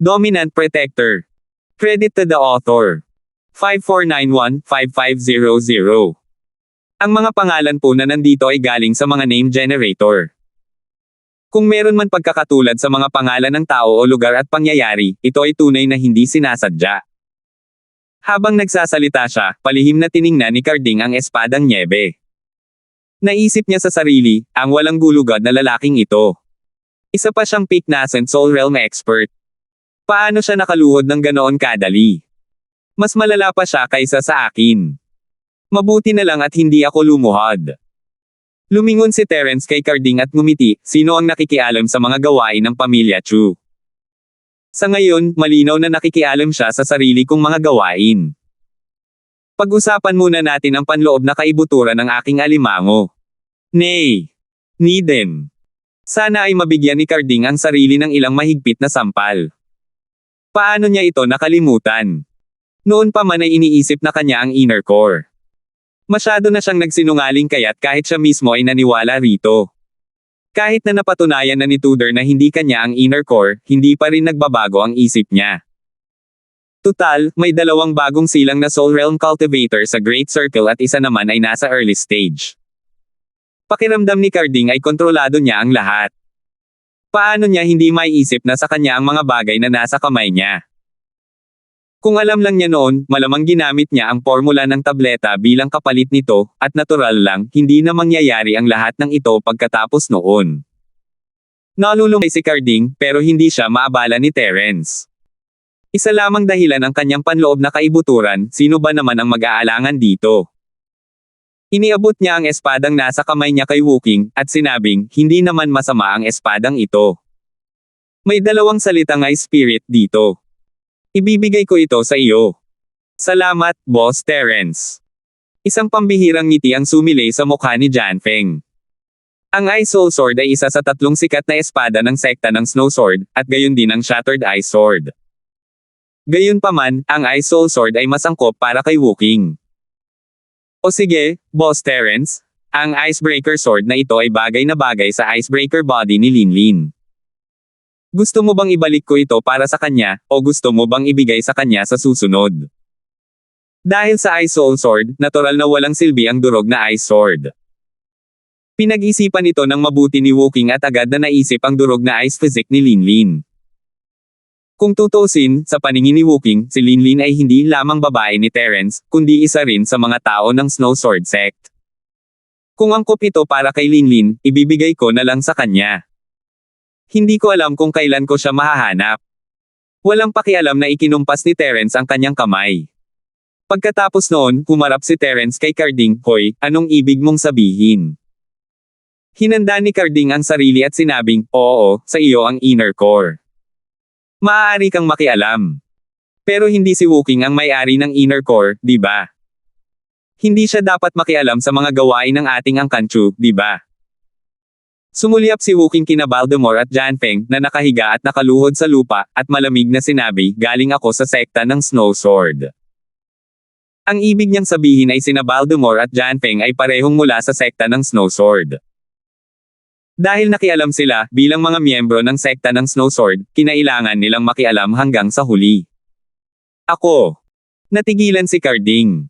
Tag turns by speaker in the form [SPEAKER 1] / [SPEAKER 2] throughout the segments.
[SPEAKER 1] Dominant Protector. Credit to the author. 5491-5500. Ang mga pangalan po na nandito ay galing sa mga name generator. Kung meron man pagkakatulad sa mga pangalan ng tao o lugar at pangyayari, ito ay tunay na hindi sinasadya. Habang nagsasalita siya, palihim na tiningnan ni Carding ang espadang nyebe. Naisip niya sa sarili, ang walang gulugad na lalaking ito. Isa pa siyang peak nascent soul realm expert. Paano siya nakaluhod ng ganoon kadali? Mas malala pa siya kaysa sa akin. Mabuti na lang at hindi ako lumuhod. Lumingon si Terence kay Carding at ngumiti, sino ang nakikialam sa mga gawain ng pamilya Chu? Sa ngayon, malinaw na nakikialam siya sa sarili kong mga gawain. Pag-usapan muna natin ang panloob na kaibuturan ng aking alimango. Nay! Niden! Sana ay mabigyan ni Carding ang sarili ng ilang mahigpit na sampal. Paano niya ito nakalimutan? Noon pa man ay iniisip na kanya ang inner core. Masyado na siyang nagsinungaling kaya't kahit siya mismo ay naniwala rito. Kahit na napatunayan na ni Tudor na hindi kanya ang inner core, hindi pa rin nagbabago ang isip niya. Tutal, may dalawang bagong silang na Soul Realm Cultivator sa Great Circle at isa naman ay nasa early stage. Pakiramdam ni Carding ay kontrolado niya ang lahat. Paano niya hindi maiisip na sa kanya ang mga bagay na nasa kamay niya? Kung alam lang niya noon, malamang ginamit niya ang formula ng tableta bilang kapalit nito, at natural lang, hindi na mangyayari ang lahat ng ito pagkatapos noon. Nalulungay si Carding, pero hindi siya maabala ni Terence. Isa lamang dahilan ang kanyang panloob na kaibuturan, sino ba naman ang mag-aalangan dito? Iniabot niya ang espadang nasa kamay niya kay Wooking, at sinabing, hindi naman masama ang espadang ito. May dalawang salitang ay spirit dito. Ibibigay ko ito sa iyo. Salamat, Boss Terence. Isang pambihirang ngiti ang sumilay sa mukha ni Janfeng. Ang Ice Soul Sword ay isa sa tatlong sikat na espada ng sekta ng Snow Sword, at gayon din ang Shattered Ice Sword. Gayunpaman, ang Ice Soul Sword ay mas angkop para kay Wooking. O sige, Boss Terence, ang Icebreaker Sword na ito ay bagay na bagay sa Icebreaker Body ni Linlin. Gusto mo bang ibalik ko ito para sa kanya, o gusto mo bang ibigay sa kanya sa susunod? Dahil sa Ice Soul Sword, natural na walang silbi ang durog na Ice Sword. Pinag-isipan ito ng mabuti ni Wooking at agad na naisip ang durog na Ice Physique ni Linlin. Kung tutusin, sa paningin ni Wooking, si Linlin ay hindi lamang babae ni Terence, kundi isa rin sa mga tao ng Snow Sword Sect. Kung angkop ito para kay Linlin, ibibigay ko na lang sa kanya. Hindi ko alam kung kailan ko siya mahahanap. Walang pakialam na ikinumpas ni Terence ang kanyang kamay. Pagkatapos noon, humarap si Terence kay Carding, "Hoy, anong ibig mong sabihin?" Hinanda ni Carding ang sarili at sinabing, "Oo, sa iyo ang inner core. Maaari kang makialam. Pero hindi si Wooking ang may-ari ng inner core, di ba? Hindi siya dapat makialam sa mga gawain ng ating Angkan Chu, di ba?" Sumulyap si Wooking kina Baldemar at Janfeng na nakahiga at nakaluhod sa lupa, at malamig na sinabi, "Galing ako sa sekta ng Snow Sword." Ang ibig niyang sabihin ay sina Baldemar at Janfeng ay parehong mula sa sekta ng Snow Sword. Dahil nakialam sila, bilang mga miyembro ng sekta ng Snow Sword, kinailangan nilang makialam hanggang sa huli. Ako. Natigilan si Carding.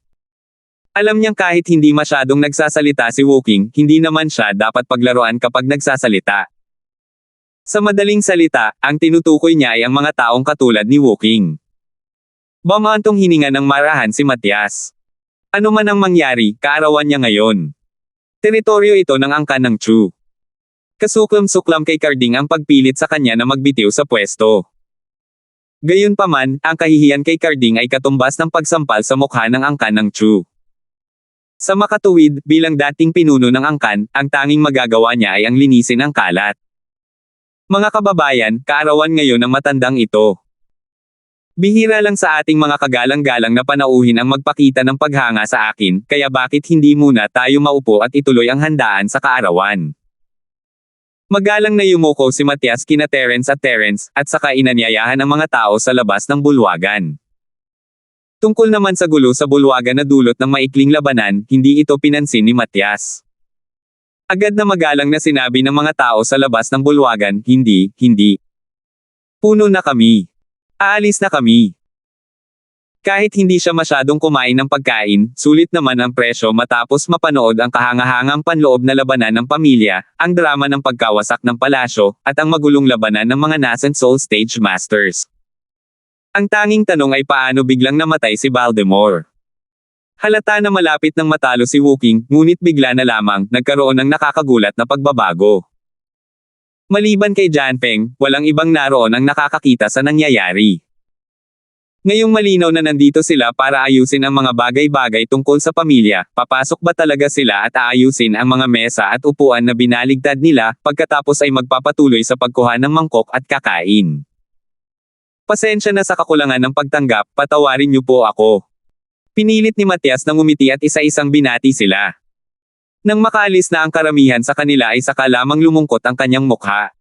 [SPEAKER 1] Alam niyang kahit hindi masyadong nagsasalita si Wooking, hindi naman siya dapat paglaruan kapag nagsasalita. Sa madaling salita, ang tinutukoy niya ay ang mga taong katulad ni Wooking. Bamantong hininga ng marahan si Matias. Ano man ang mangyari, kaarawan niya ngayon. Teritoryo ito ng Angkan ng Chu. Kasuklam-suklam kay Carding ang pagpilit sa kanya na magbitiw sa pwesto. Gayunpaman, ang kahihiyan kay Carding ay katumbas ng pagsampal sa mukha ng Angkan ng Chu. Sa makatuwid, bilang dating pinuno ng Angkan, ang tanging magagawa niya ay ang linisin ang kalat. Mga kababayan, kaarawan ngayon ng matandang ito. Bihira lang sa ating mga kagalang-galang na panauhin ang magpakita ng paghanga sa akin, kaya bakit hindi muna tayo maupo at ituloy ang handaan sa kaarawan? Magalang na yumuko si Matias kina Terence at saka inanyayahan ang mga tao sa labas ng bulwagan. Tungkol naman sa gulo sa bulwagan na dulot ng maikling labanan, hindi ito pinansin ni Matias. Agad na magalang na sinabi ng mga tao sa labas ng bulwagan, hindi. Puno na kami. Aalis na kami. Kahit hindi siya masyadong kumain ng pagkain, sulit naman ang presyo matapos mapanood ang kahangahangang panloob na labanan ng pamilya, ang drama ng pagkawasak ng palasyo, at ang magulong labanan ng mga nascent soul stage masters. Ang tanging tanong ay paano biglang namatay si Voldemort. Halata na malapit nang matalo si Wookiee, ngunit bigla na lamang nagkaroon ng nakakagulat na pagbabago. Maliban kay Jianfeng, walang ibang naroon ang nakakakita sa nangyayari. Ngayong malinaw na nandito sila para ayusin ang mga bagay-bagay tungkol sa pamilya, papasok ba talaga sila at aayusin ang mga mesa at upuan na binaligtad nila, pagkatapos ay magpapatuloy sa pagkuha ng mangkok at kakain. Pasensya na sa kakulangan ng pagtanggap, patawarin niyo po ako. Pinilit ni Matias na ngumiti at isa-isang binati sila. Nang makaalis na ang karamihan sa kanila ay saka lamang lumungkot ang kanyang mukha.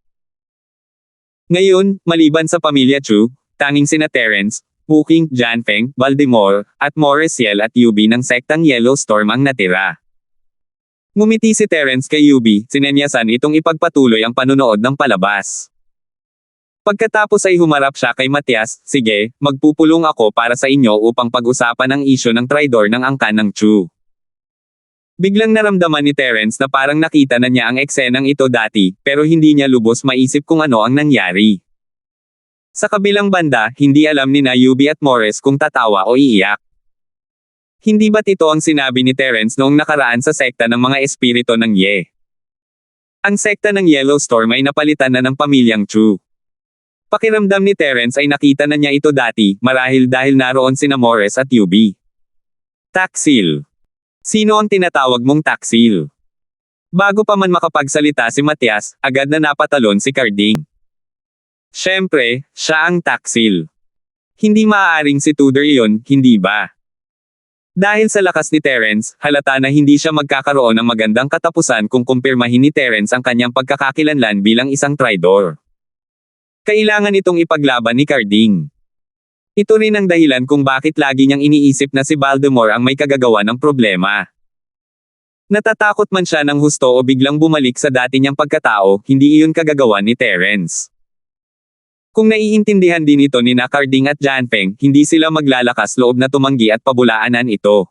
[SPEAKER 1] Ngayon, maliban sa pamilya Chu, tanging sina Terence, Wookiee, Jianfeng, Voldemort, at Moresiel at Yubi ng sektang Yellowstorm ang natira. Ngumiti si Terence kay Yubi, sinenyasan itong ipagpatuloy ang panunood ng palabas. Pagkatapos ay humarap siya kay Matias, sige, magpupulong ako para sa inyo upang pag-usapan ang isyu ng traidor ng angkan ng Chu. Biglang naramdaman ni Terence na parang nakita na niya ang eksenang ito dati, pero hindi niya lubos maisip kung ano ang nangyari. Sa kabilang banda, hindi alam ni Yubi at Morris kung tatawa o iiyak. Hindi ba't ito ang sinabi ni Terence noong nakaraan sa sekta ng mga espiritu ng Ye? Ang sekta ng Yellowstorm ay napalitan na ng pamilyang Chu. Pakiramdam ni Terence ay nakita na niya ito dati, marahil dahil naroon sina Morris at Yubi. Taksil. Sino ang tinatawag mong taksil? Bago pa man makapagsalita si Matias, agad na napatalon si Carding. Siyempre, siya ang taksil. Hindi maaaring si Tudor iyon, hindi ba? Dahil sa lakas ni Terence, halata na hindi siya magkakaroon ng magandang katapusan kung kumpirmahin ni Terence ang kanyang pagkakakilanlan bilang isang traidor. Kailangan itong ipaglaban ni Carding. Ito rin ang dahilan kung bakit lagi niyang iniisip na si Voldemort ang may kagagawa ng problema. Natatakot man siya ng husto o biglang bumalik sa dati niyang pagkatao, hindi iyon kagagawan ni Terence. Kung naiintindihan din ito ni Carding at Jianfeng, hindi sila maglalakas loob na tumanggi at pabulaanan ito.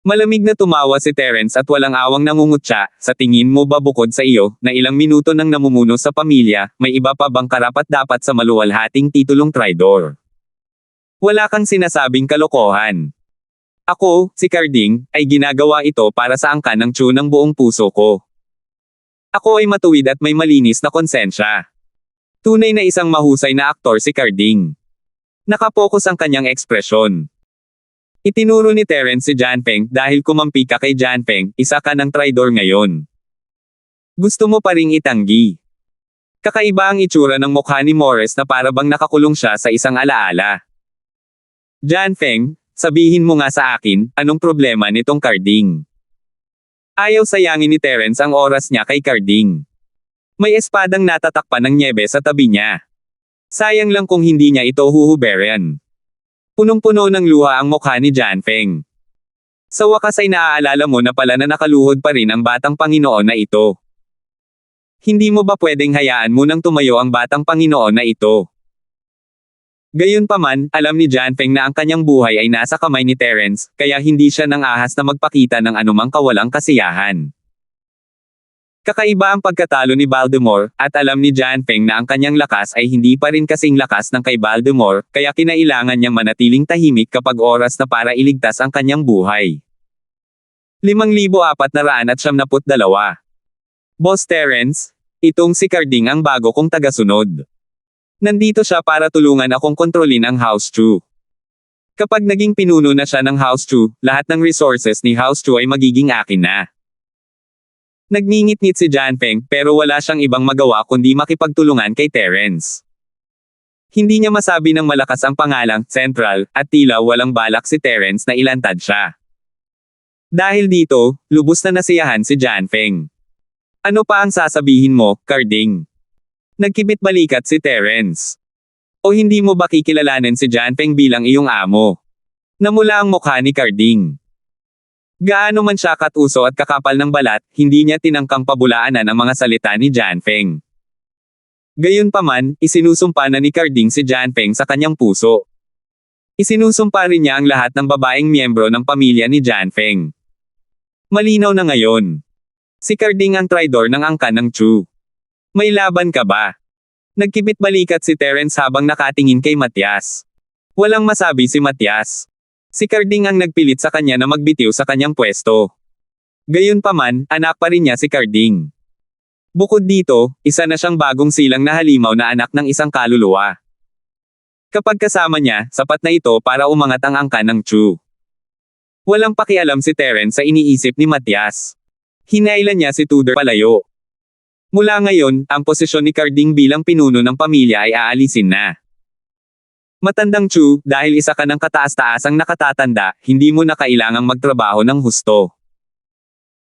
[SPEAKER 1] Malamig na tumawa si Terence at walang awang nangungutya, sa tingin mo ba bukod sa iyo, na ilang minuto nang namumuno sa pamilya, may iba pa bang karapat-dapat sa maluwalhating titulong traidor? Wala kang sinasabing kalokohan. Ako, si Carding, ay ginagawa ito para sa angkan ng Chu ng buong puso ko. Ako ay matuwid at may malinis na konsensya. Tunay na isang mahusay na aktor si Carding. Nakapokus ang kanyang ekspresyon. Itinuro ni Terence si Jianfeng, dahil kumampi ka kay Jianfeng, isa ka ng traidor ngayon. Gusto mo pa ring itanggi. Kakaiba ang itsura ng mukha ni Morris na para bang nakakulong siya sa isang alaala. Jianfeng, sabihin mo nga sa akin, anong problema nitong Carding? Ayaw sayangin ni Terence ang oras niya kay Carding. May espadang natatakpan ng nyebe sa tabi niya. Sayang lang kung hindi niya ito huhuberan. Punong-puno ng luha ang mukha ni Jianfeng. Sa wakas ay naaalala mo na pala na nakaluhod pa rin ang batang Panginoon na ito. Hindi mo ba pwedeng hayaan munang tumayo ang batang Panginoon na ito? Gayunpaman, alam ni Jianfeng na ang kanyang buhay ay nasa kamay ni Terence, kaya hindi siya nang ahas na magpakita ng anumang kawalang kasiyahan. Kakaiba ang pagkatalo ni Voldemort, at alam ni Jianfeng na ang kanyang lakas ay hindi pa rin kasing lakas ng kay Voldemort, kaya kinailangan niyang manatiling tahimik kapag oras na para iligtas ang kanyang buhay. 5,472. Boss Terence, itong si Carding ang bago kong tagasunod. Nandito siya para tulungan akong kontrolin ang House Chu. Kapag naging pinuno na siya ng House Chu, lahat ng resources ni House Chu ay magiging akin na. Nagngingit-ngit si Jianfeng, pero wala siyang ibang magawa kundi makipagtulungan kay Terence. Hindi niya masabi ng malakas ang pangalang Central, at tila walang balak si Terence na ilantad siya. Dahil dito, lubos na nasiyahan si Jianfeng. Ano pa ang sasabihin mo, Carding? Nagkibit balikat si Terence. O hindi mo ba kikilalanin si Jianfeng bilang iyong amo? Namula ang mukha ni Carding. Gaano man siya katuso at kakapal ng balat, hindi niya tinangkang pabulaanan ang mga salita ni Jianfeng. Gayunpaman, isinusumpa na ni Carding si Jianfeng sa kanyang puso. Isinusumpa rin niya ang lahat ng babaeng miyembro ng pamilya ni Jianfeng. Malinaw na ngayon. Si Carding ang traidor ng angkan ng Chu. May laban ka ba? Nagkibit balikat si Terence habang nakatingin kay Matias. Walang masabi si Matias. Si Carding ang nagpilit sa kanya na magbitiw sa kanyang pwesto. Gayunpaman, anak pa rin niya si Carding. Bukod dito, isa na siyang bagong silang na halimaw na anak ng isang kaluluwa. Kapag kasama niya, sapat na ito para umangat ang angkan ng Chu. Walang pakialam si Terence sa iniisip ni Matias. Hinailan niya si Tudor palayo. Mula ngayon, ang posisyon ni Carding bilang pinuno ng pamilya ay aalisin na. Matandang Chu, dahil isa ka ng kataas-taasang nakatatanda, hindi mo na kailangang magtrabaho ng husto.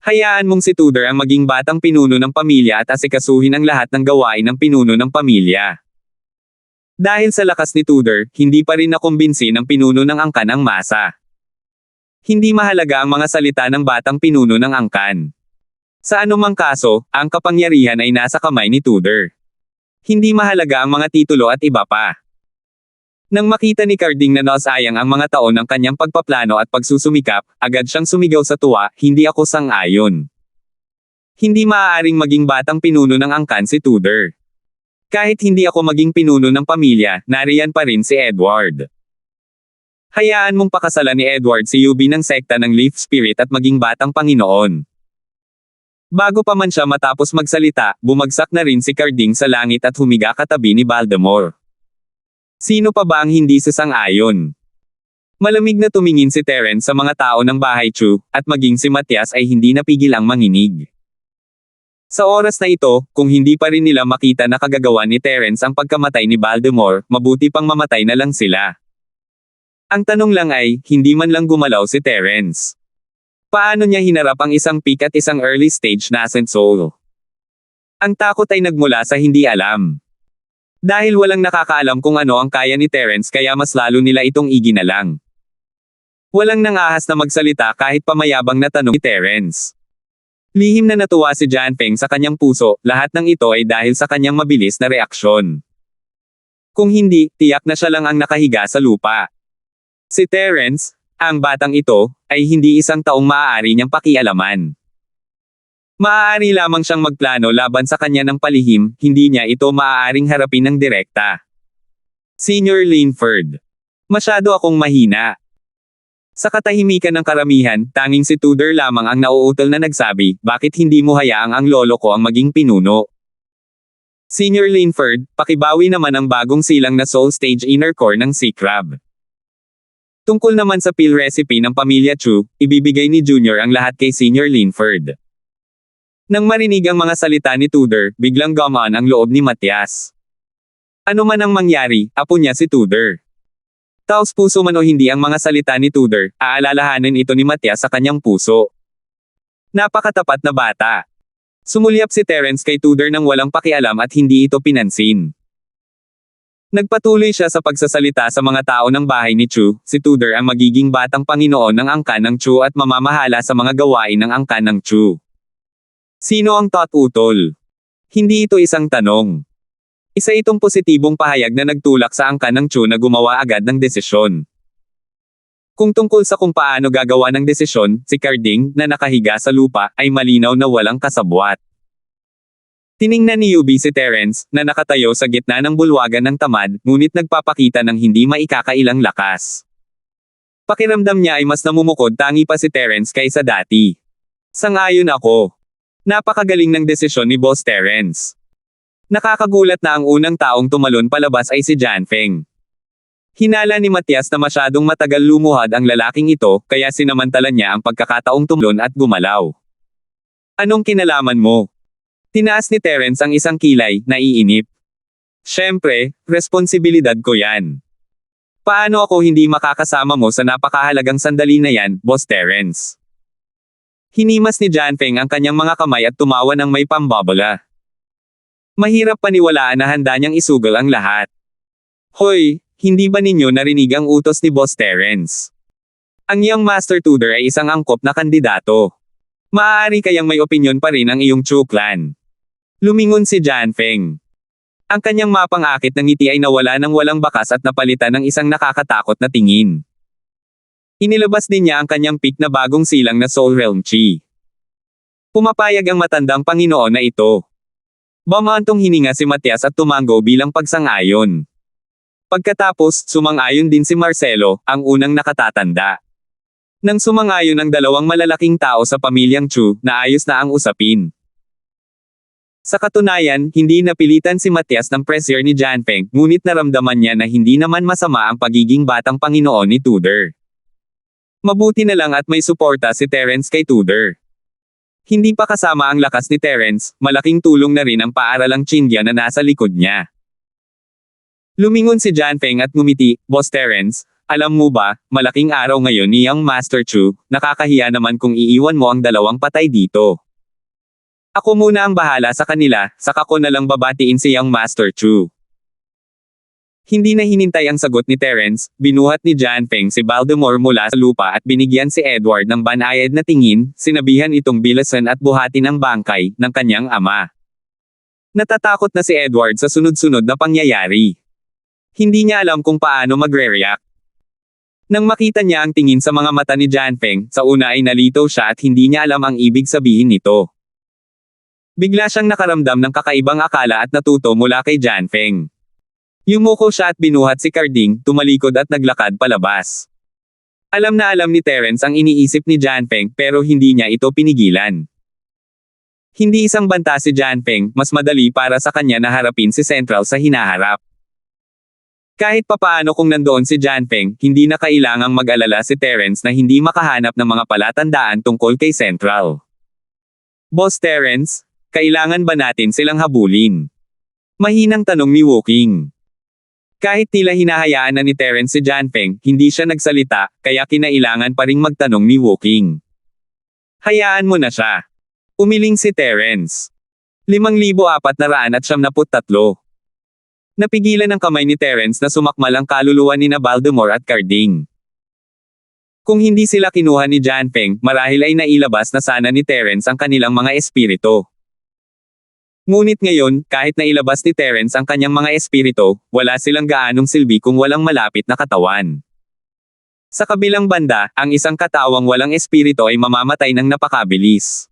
[SPEAKER 1] Hayaan mong si Tudor ang maging batang pinuno ng pamilya at asikasuhin ang lahat ng gawain ng pinuno ng pamilya. Dahil sa lakas ni Tudor, hindi pa rin nakumbinsi ng pinuno ng angkan ang masa. Hindi mahalaga ang mga salita ng batang pinuno ng angkan. Sa anumang kaso, ang kapangyarihan ay nasa kamay ni Tudor. Hindi mahalaga ang mga titulo at iba pa. Nang makita ni Carding na nasayang ang mga taon ng kanyang pagpaplano at pagsusumikap, agad siyang sumigaw sa tuwa, hindi ako sang-ayon. Hindi maaaring maging batang pinuno ng angkan si Tudor. Kahit hindi ako maging pinuno ng pamilya, nariyan pa rin si Edward. Hayaan mong pakasalan ni Edward si Yubi ng sekta ng Leaf Spirit at maging batang Panginoon. Bago pa man siya matapos magsalita, bumagsak na rin si Carding sa langit at humiga katabi ni Baltimore. Sino pa ba ang hindi sasang-ayon? Malamig na tumingin si Terence sa mga tao ng bahay Chu, at maging si Matias ay hindi napigil ang manginig. Sa oras na ito, kung hindi pa rin nila makita na kagagawan ni Terence ang pagkamatay ni Baltimore, mabuti pang mamatay na lang sila. Ang tanong lang ay, hindi man lang gumalaw si Terence. Paano niya hinarap ang isang peak at isang early stage na Ascent Soul? Ang takot ay nagmula sa hindi alam. Dahil walang nakakaalam kung ano ang kaya ni Terence kaya mas lalo nila itong iginalang. Walang nangahas na magsalita kahit pamayabang na tanong ni Terence. Lihim na natuwa si Jianfeng sa kanyang puso, lahat ng ito ay dahil sa kanyang mabilis na reaksyon. Kung hindi, tiyak na siya lang ang nakahiga sa lupa. Si Terence, ang batang ito, ay hindi isang taong maaari niyang pakialaman. Maaari lamang siyang magplano laban sa kanya ng palihim, hindi niya ito maaaring harapin ng direkta. Senior Linford. Masyado akong mahina. Sa katahimikan ng karamihan, tanging si Tudor lamang ang nauutal na nagsabi, bakit hindi mo hayaang ang lolo ko ang maging pinuno? Senior Linford, pakibawi naman ang bagong silang na Soul Stage Inner Core ng Sea Crab. Tungkol naman sa pill recipe ng pamilya Chu, ibibigay ni Junior ang lahat kay Senior Linford. Nang marinig ang mga salita ni Tudor, biglang gumaan ang loob ni Matias. Ano man ang mangyari, apo niya si Tudor. Taos puso man o hindi ang mga salita ni Tudor, aalalahanin ito ni Matias sa kanyang puso. Napakatapat na bata. Sumulyap si Terence kay Tudor nang walang pakialam at hindi ito pinansin. Nagpatuloy siya sa pagsasalita sa mga tao ng bahay ni Chu, si Tudor ang magiging batang Panginoon ng angkan ng Chu at mamamahala sa mga gawain ng angkan ng Chu. Sino ang utol? Hindi ito isang tanong. Isa itong positibong pahayag na nagtulak sa angkan ng Chu na gumawa agad ng desisyon. Kung tungkol sa kung paano gagawa ng desisyon, si Carding, na nakahiga sa lupa, ay malinaw na walang kasabwat. Tiningnan ni Yubi si Terence, na nakatayo sa gitna ng bulwagan ng tamad, ngunit nagpapakita ng hindi maikakailang lakas. Pakiramdam niya ay mas namumukod tangi pa si Terence kaysa dati. Sang-ayon ako. Napakagaling ng desisyon ni Boss Terence. Nakakagulat na ang unang taong tumalon palabas ay si Jianfeng. Hinala ni Matias na masyadong matagal lumuhad ang lalaking ito, kaya sinamantala niya ang pagkakataong tumalon at gumalaw. Anong kinalaman mo? Tinaas ni Terence ang isang kilay, naiinip. Siyempre, responsibilidad ko yan. Paano ako hindi makakasama mo sa napakahalagang sandali na yan, Boss Terence? Hinimas ni Jianfeng ang kanyang mga kamay at tumawa ng may pambabola. Mahirap paniwalaan na handa niyang isugal ang lahat. Hoy, hindi ba ninyo narinig ang utos ni Boss Terence? Ang iyong Master Tudor ay isang angkop na kandidato. Maaari kayang may opinyon pa rin ang iyong Chu clan. Lumingon si Jianfeng. Ang kanyang mapang akit ng ngiti ay nawala ng walang bakas at napalitan ng isang nakakatakot na tingin. Inilabas din niya ang kanyang pick na bagong silang na Soul Realm Chi. Pumapayag ang matandang Panginoon na ito. Bumantong hininga si Matias at tumango bilang pagsang-ayon. Pagkatapos, sumang-ayon din si Marcelo, ang unang nakatatanda. Nang sumang-ayon ang dalawang malalaking tao sa pamilyang Chu, naayos na ang usapin. Sa katunayan, hindi napilitan si Matias ng pressure ni Janfeng, ngunit naramdaman niya na hindi naman masama ang pagiging batang Panginoon ni Tudor. Mabuti na lang at may suporta si Terence kay Tudor. Hindi pa kasama ang lakas ni Terence, malaking tulong na rin ang paaralang Chindia na nasa likod niya. Lumingon si Janfeng at ngumiti, "Boss Terence, alam mo ba, malaking araw ngayon ni Young Master Chu, nakakahiya naman kung iiwan mo ang dalawang patay dito. Ako muna ang bahala sa kanila, saka ko na lang babatiin si Young Master Chu." Hindi na hinintay ang sagot ni Terence, binuhat ni Janfeng si Baltimore mula sa lupa at binigyan si Edward ng banayad na tingin, sinabihan itong bilasan at buhatin ang bangkay ng kanyang ama. Natatakot na si Edward sa sunod-sunod na pangyayari. Hindi niya alam kung paano magre-react. Nang makita niya ang tingin sa mga mata ni Janfeng, sa una ay nalito siya at hindi niya alam ang ibig sabihin nito. Bigla siyang nakaramdam ng kakaibang akala at natuto mula kay Janfeng. Yumuko siya at binuhat si Carding, tumalikod at naglakad palabas. Alam na alam ni Terence ang iniisip ni Janfeng pero hindi niya ito pinigilan. Hindi isang banta si Janfeng, mas madali para sa kanya na harapin si Central sa hinaharap. Kahit papaano kung nandoon si Janfeng, hindi na kailangang mag-alala si Terence na hindi makahanap ng mga palatandaan tungkol kay Central. "Boss Terence, kailangan ba natin silang habulin?" Mahinang tanong ni Woking. Kahit tila hinahayaan na ni Terence si Janfeng, hindi siya nagsalita, kaya kinailangan pa ring magtanong ni Woking. "Hayaan mo na siya." Umiling si Terence. 5,473. Napigilan ang kamay ni Terence na sumakmal ang kaluluwa ni Baltimore at Carding. Kung hindi sila kinuha ni Janfeng, marahil ay nailabas na sana ni Terence ang kanilang mga espiritu. Ngunit ngayon, kahit nailabas ni Terence ang kanyang mga espiritu, wala silang gaanong silbi kung walang malapit na katawan. Sa kabilang banda, ang isang katawang walang espiritu ay mamamatay ng napakabilis.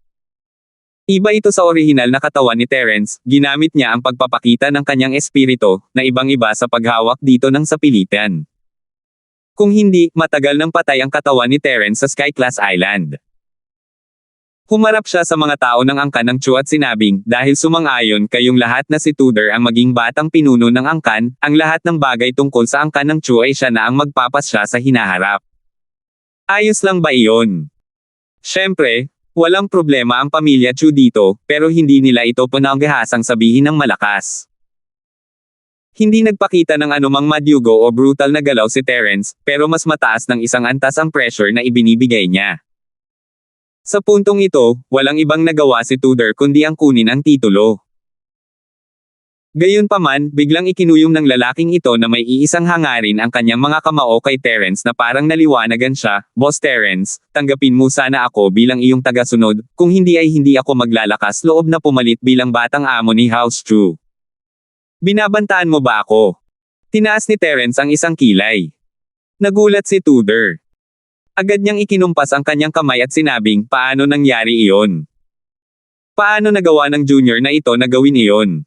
[SPEAKER 1] Iba ito sa orihinal na katawan ni Terence, ginamit niya ang pagpapakita ng kanyang espiritu, na ibang-iba sa paghawak dito ng sapilitan. Kung hindi, matagal nang patay ang katawan ni Terence sa Sky-class Island. Humarap siya sa mga tao ng angkan ng Chu at sinabing, "Dahil sumang-ayon kayong lahat na si Tudor ang maging batang pinuno ng angkan, ang lahat ng bagay tungkol sa angkan ng Chu ay siya na ang magpapasya sa hinaharap. Ayos lang ba iyon?" Siyempre, walang problema ang pamilya Chu dito, pero hindi nila ito pananggahasang sabihin ng malakas. Hindi nagpakita ng anumang madyugo o brutal na galaw si Terence, pero mas mataas ng isang antas ang pressure na ibinibigay niya. Sa puntong ito, walang ibang nagawa si Tudor kundi ang kunin ang titulo. Gayunpaman, biglang ikinuyong ng lalaking ito na may iisang hangarin ang kanyang mga kamao kay Terence na parang naliwanagan siya, "Boss Terence, tanggapin mo sana ako bilang iyong tagasunod, kung hindi ay hindi ako maglalakas loob na pumalit bilang batang amo ni House Chu. Binabantaan mo ba ako?" Tinaas ni Terence ang isang kilay. Nagulat si Tudor. Agad niyang ikinumpas ang kanyang kamay at sinabing, "Paano nangyari iyon? Paano nagawa ng junior na ito na gawin iyon?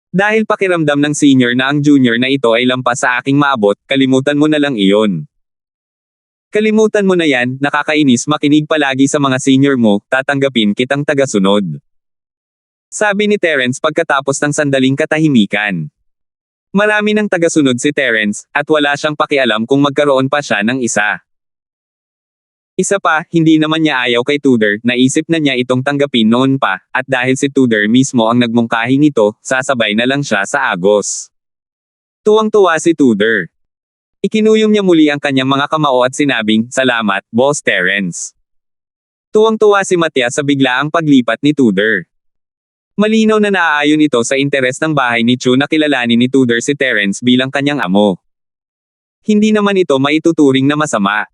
[SPEAKER 1] Dahil pakiramdam ng senior na ang junior na ito ay lampas sa aking maabot, kalimutan mo na lang iyon. Kalimutan mo na yan, nakakainis makinig palagi sa mga senior mo, tatanggapin kitang tagasunod." Sabi ni Terence pagkatapos ng sandaling katahimikan. Marami ng tagasunod si Terence, at wala siyang pakialam kung magkaroon pa siya ng isa. Isa pa, hindi naman niya ayaw kay Tudor, naisip na niya itong tanggapin noon pa, at dahil si Tudor mismo ang nagmungkahi nito, sasabay na lang siya sa agos. Tuwang-tuwa si Tudor. Ikinuyom niya muli ang kanyang mga kamao at sinabing, "Salamat, Boss Terence." Tuwang-tuwa si Matias sa biglaang paglipat ni Tudor. Malinaw na naaayon ito sa interes ng bahay ni Chu na kilalanin ni Tudor si Terence bilang kanyang amo. Hindi naman ito maituturing na masama.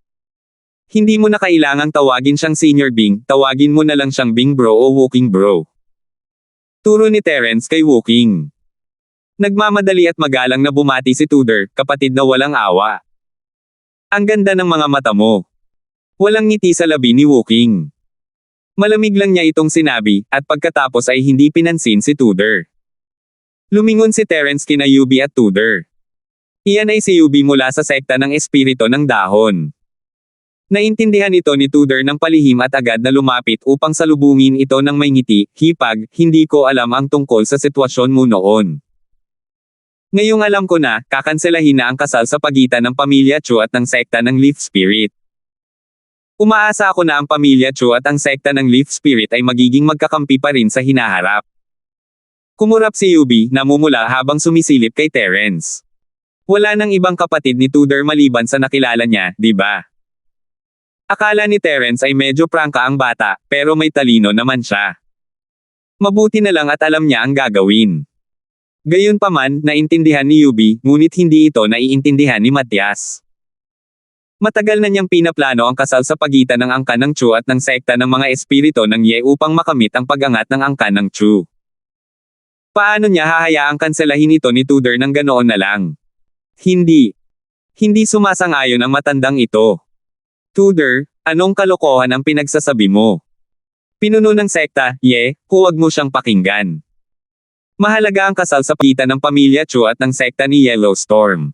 [SPEAKER 1] Hindi mo na kailangang tawagin siyang Senior Bing, tawagin mo na lang siyang Bing Bro o Woking Bro. Turo ni Terence kay Woking. Nagmamadali at magalang na bumati si Tudor, kapatid na walang awa. Ang ganda ng mga mata mo. Walang ngiti sa labi ni Woking. Malamig lang niya itong sinabi, at pagkatapos ay hindi pinansin si Tudor. Lumingon si Terence kina Yubi at Tudor. Iyan ay si Yubi mula sa sekta ng espirito ng dahon. Naintindihan ito ni Tudor ng palihim at agad na lumapit upang salubungin ito ng may ngiti. Hipag, hindi ko alam ang tungkol sa sitwasyon mo noon. Ngayong alam ko na, kakanselahin na ang kasal sa pagitan ng pamilya Chu at ng sekta ng Leaf Spirit. Umaasa ako na ang pamilya Chu at ang sekta ng Leaf Spirit ay magiging magkakampi pa rin sa hinaharap. Kumurap si Yubi, namumula habang sumisilip kay Terence. Wala nang ibang kapatid ni Tudor maliban sa nakilala niya, di ba? Akala ni Terence ay medyo prangka ang bata, pero may talino naman siya. Mabuti na lang at alam niya ang gagawin. Gayunpaman, naintindihan ni Yubi, ngunit hindi ito naiintindihan ni Matias. Matagal na niyang pinaplano ang kasal sa pagitan ng angkan ng Chu at ng sekta ng mga espirito ng Ye upang makamit ang pag-angat ng angkan ng Chu. Paano niya hahayaang kanselahin ito ni Tudor ng ganoon na lang? Hindi. Hindi sumasang-ayon ang matandang ito. Tudor, anong kalokohan ang pinagsasabi mo? Pinuno ng sekta, Ye, huwag mo siyang pakinggan. Mahalaga ang kasal sa pagitan ng pamilya Chu at ng sekta ni Yellowstorm.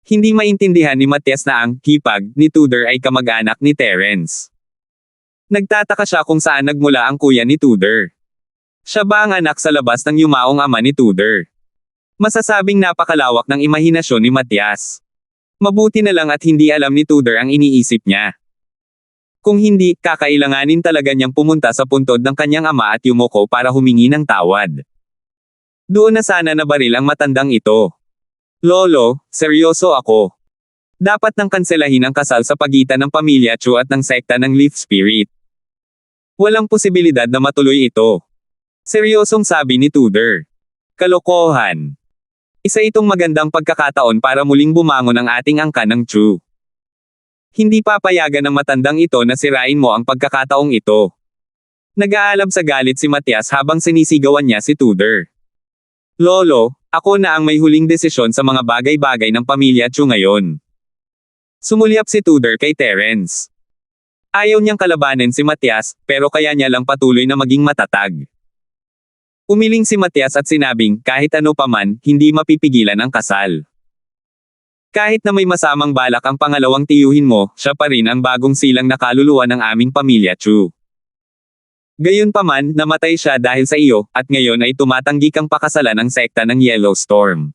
[SPEAKER 1] Hindi maintindihan ni Matias na ang hipag ni Tudor ay kamag-anak ni Terence. Nagtataka siya kung saan nagmula ang kuya ni Tudor. Siya ba ang anak sa labas ng yumaong ama ni Tudor? Masasabing napakalawak ng imahinasyon ni Matias. Mabuti na lang at hindi alam ni Tudor ang iniisip niya. Kung hindi, kakailanganin talaga niyang pumunta sa puntod ng kanyang ama at yumuko para humingi ng tawad. Doon na sana nabaril ang matandang ito. Lolo, seryoso ako. Dapat nang kanselahin ang kasal sa pagitan ng pamilya Chu at ng sekta ng Leaf Spirit. Walang posibilidad na matuloy ito. Seryosong sabi ni Tudor. Kalokohan. Isa itong magandang pagkakataon para muling bumangon ang ating angkan ng Chu. Hindi papayagan ng matandang ito na sirain mo ang pagkakataong ito. Nag-aalab sa galit si Matias habang sinisigawan niya si Tudor. Lolo, ako na ang may huling desisyon sa mga bagay-bagay ng pamilya Chu ngayon. Sumulyap si Tudor kay Terence. Ayaw niyang kalabanin si Matias, pero kaya niya lang patuloy na maging matatag. Umiling si Matias at sinabing, kahit ano paman, hindi mapipigilan ang kasal. Kahit na may masamang balak ang pangalawang tiyuhin mo, siya pa rin ang bagong silang na kaluluwa ng aming pamilya Chu. Gayunpaman, namatay siya dahil sa iyo, at ngayon ay tumatanggi kang pakasalan ng sekta ng Yellowstorm.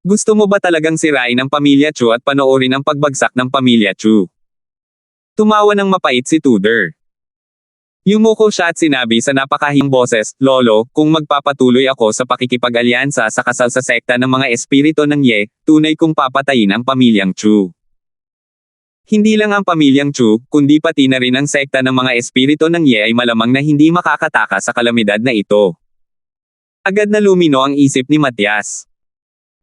[SPEAKER 1] Gusto mo ba talagang sirain ang pamilya Chu at panoorin ang pagbagsak ng pamilya Chu? Tumawa ng mapait si Tudor. Yumuko siya at sinabi sa napakahing boses, Lolo, kung magpapatuloy ako sa pakikipag-alyansa sa kasal sa sekta ng mga espirito ng Ye, tunay kong papatayin ang pamilyang Chu. Hindi lang ang pamilyang Chu, kundi pati na rin ang sekta ng mga espirito ng Ye ay malamang na hindi makakataka sa kalamidad na ito. Agad na lumino ang isip ni Matias.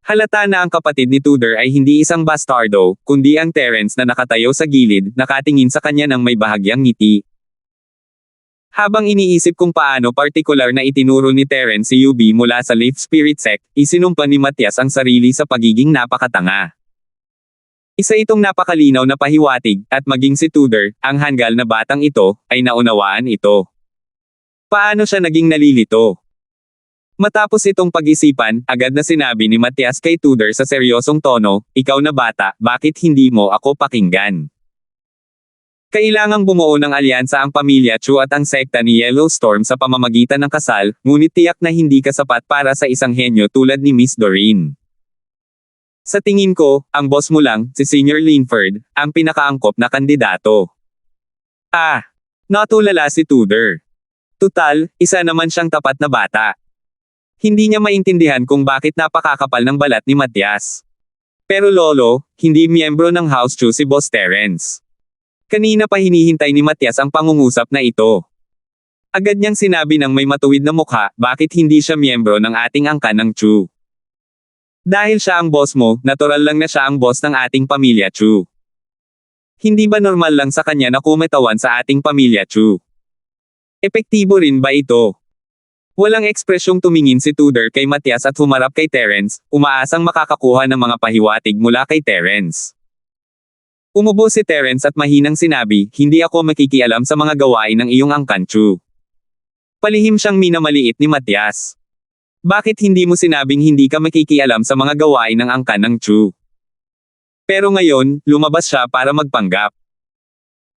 [SPEAKER 1] Halata na ang kapatid ni Tudor ay hindi isang bastardo, kundi ang Terence na nakatayo sa gilid, nakatingin sa kanya ng may bahagyang ngiti. Habang iniisip kung paano partikular na itinuro ni Terence si Yubi mula sa Leaf Spirit Sect, isinumpa ni Matias ang sarili sa pagiging napakatanga. Isa itong napakalinaw na pahiwatig, at maging si Tudor, ang hanggal na batang ito, ay naunawaan ito. Paano siya naging nalilito? Matapos itong pag-isipan, agad na sinabi ni Matias kay Tudor sa seryosong tono, ikaw na bata, bakit hindi mo ako pakinggan? Kailangang bumuo ng alyansa ang pamilya Chu at ang sekta ni Yellowstorm sa pamamagitan ng kasal, ngunit tiyak na hindi ka sapat para sa isang henyo tulad ni Miss Doreen. Sa tingin ko, ang boss mo lang, si Senior Linford, ang pinakaangkop na kandidato. Natulala si Tudor. Tutal, isa naman siyang tapat na bata. Hindi niya maintindihan kung bakit napakakapal ng balat ni Matias. Pero lolo, hindi miyembro ng House Chu si Boss Terence. Kanina pa hinihintay ni Matias ang pangungusap na ito. Agad niyang sinabi ng may matuwid na mukha, bakit hindi siya miyembro ng ating angkan ng Chu? Dahil siya ang boss mo, natural lang na siya ang boss ng ating pamilya Chu. Hindi ba normal lang sa kanya na kumitawan sa ating pamilya Chu? Epektibo rin ba ito? Walang ekspresyong tumingin si Tudor kay Matias at humarap kay Terence, umaasang makakakuha ng mga pahiwatig mula kay Terence. Umubo si Terence at mahinang sinabi, hindi ako makikialam sa mga gawain ng iyong angkan Chu. Palihim siyang minamaliit ni Matias. Bakit hindi mo sinabing hindi ka makikialam sa mga gawain ng angkan ng Chu? Pero ngayon, lumabas siya para magpanggap.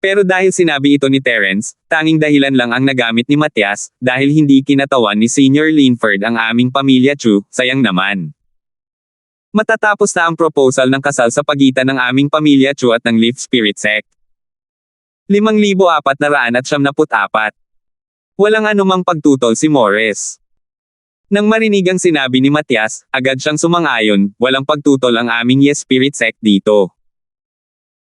[SPEAKER 1] Pero dahil sinabi ito ni Terence, tanging dahilan lang ang nagamit ni Matias, dahil hindi kinatawan ni Senior Linford ang aming pamilya Chu, sayang naman. Matatapos na ang proposal ng kasal sa pagitan ng aming pamilya Chu at ng Leaf Spirit Sect. 5,474. Walang anumang pagtutol si Morris. Nang marinig ang sinabi ni Matias, agad siyang sumang-ayon, walang pagtutol ang aming Yes Spirit Sect dito.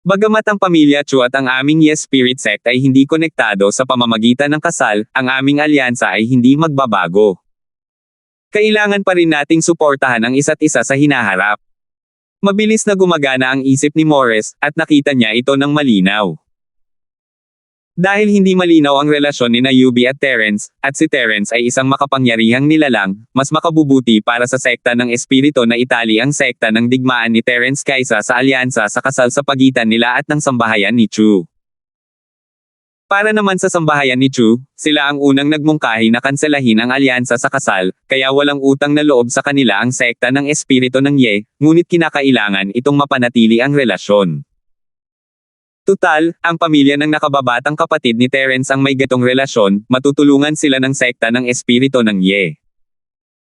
[SPEAKER 1] Bagamat ang pamilya Chu at ang aming Yes Spirit Sect ay hindi konektado sa pamamagitan ng kasal, ang aming alyansa ay hindi magbabago. Kailangan pa rin nating suportahan ang isa't isa sa hinaharap. Mabilis na gumagana ang isip ni Morris, at nakita niya ito ng malinaw. Dahil hindi malinaw ang relasyon ni Yubi at Terence, at si Terence ay isang makapangyarihang nilalang, mas makabubuti para sa sekta ng espiritu na itali ang sekta ng digmaan ni Terence kaysa sa alyansa sa kasal sa pagitan nila at ng sambahayan ni Chu. Para naman sa sambahayan ni Chu, sila ang unang nagmungkahi na kanselahin ang alyansa sa kasal, kaya walang utang na loob sa kanila ang sekta ng espiritu ng Ye, ngunit kinakailangan itong mapanatili ang relasyon. Tutal, ang pamilya ng nakababatang kapatid ni Terence ang may gatong relasyon, matutulungan sila ng sekta ng espiritu ng Ye.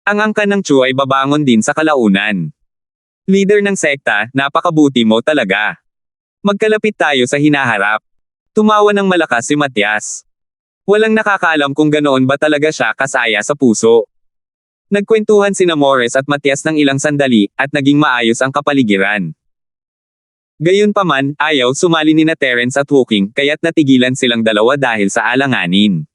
[SPEAKER 1] Ang angkan ng Chu ay babangon din sa kalaunan. Leader ng sekta, napakabuti mo talaga. Magkalapit tayo sa hinaharap. Tumawa ng malakas si Matias. Walang nakakaalam kung ganoon ba talaga siya kasaya sa puso. Nagkwentuhan sina Morris at Matias ng ilang sandali, at naging maayos ang kapaligiran. Gayunpaman, ayaw sumali nina Terence at Hooking, kaya't natigilan silang dalawa dahil sa alanganin.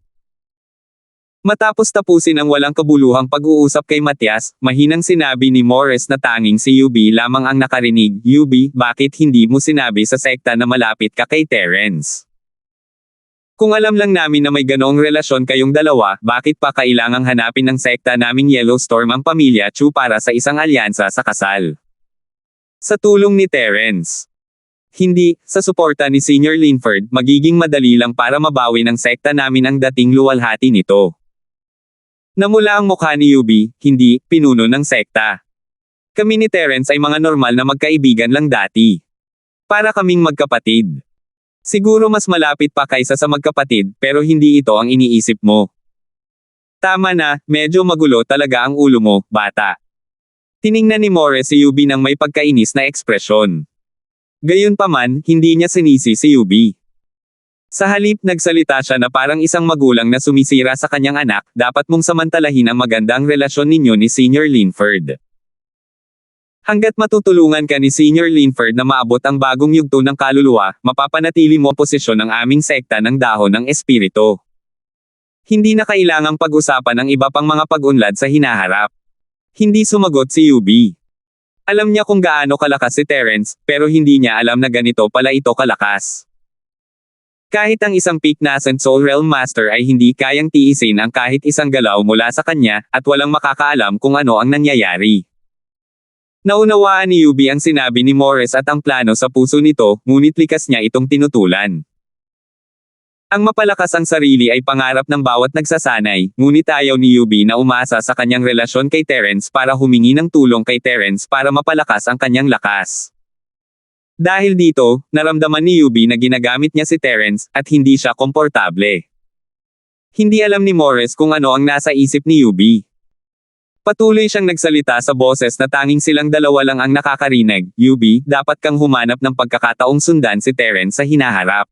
[SPEAKER 1] Matapos tapusin ang walang kabuluhang pag-uusap kay Matias, mahinang sinabi ni Morris na tanging si Yubi lamang ang nakarinig. Yubi, bakit hindi mo sinabi sa sekta na malapit ka kay Terence? Kung alam lang namin na may ganoong relasyon kayong dalawa, bakit pa kailangang hanapin ng sekta naming Yellowstorm ang pamilya Chu para sa isang alyansa sa kasal? Sa tulong ni Terence. Hindi, sa suporta ni Senior Linford, magiging madali lang para mabawi ng sekta namin ang dating luwalhati nito. Namula ang mukha ni Yubi, hindi, pinuno ng sekta. Kami ni Terence ay mga normal na magkaibigan lang dati. Para kaming magkapatid. Siguro mas malapit pa kaysa sa magkapatid, pero hindi ito ang iniisip mo. Tama na, medyo magulo talaga ang ulo mo, bata. Tiningnan ni Morris si Yubi ng may pagkainis na ekspresyon. Gayunpaman, hindi niya sinisi si Yubi. Sa halip nagsalita siya na parang isang magulang na sumisira sa kanyang anak, dapat mong samantalahin ang magandang relasyon ninyo ni Senior Linford. Hanggat matutulungan ka ni Senior Linford na maabot ang bagong yugto ng kaluluwa, mapapanatili mo ang posisyon ng aming sekta ng dahon ng espiritu. Hindi na kailangang pag-usapan ang iba pang mga pag-unlad sa hinaharap. Hindi sumagot si Yubi. Alam niya kung gaano kalakas si Terence, pero hindi niya alam na ganito pala ito kalakas. Kahit ang isang peak nascent Soul Realm Master ay hindi kayang tiisin ang kahit isang galaw mula sa kanya, at walang makakaalam kung ano ang nangyayari. Naunawaan ni Yubi ang sinabi ni Morris at ang plano sa puso nito, ngunit likas niya itong tinutulan. Ang mapalakas ang sarili ay pangarap ng bawat nagsasanay, ngunit ayaw ni Yubi na umasa sa kanyang relasyon kay Terence para humingi ng tulong kay Terence para mapalakas ang kanyang lakas. Dahil dito, naramdaman ni Yubi na ginagamit niya si Terence, at hindi siya komportable. Hindi alam ni Morris kung ano ang nasa isip ni Yubi. Patuloy siyang nagsalita sa boses na tanging silang dalawa lang ang nakakarinig. Yubi, dapat kang humanap ng pagkakataong sundan si Terence sa hinaharap.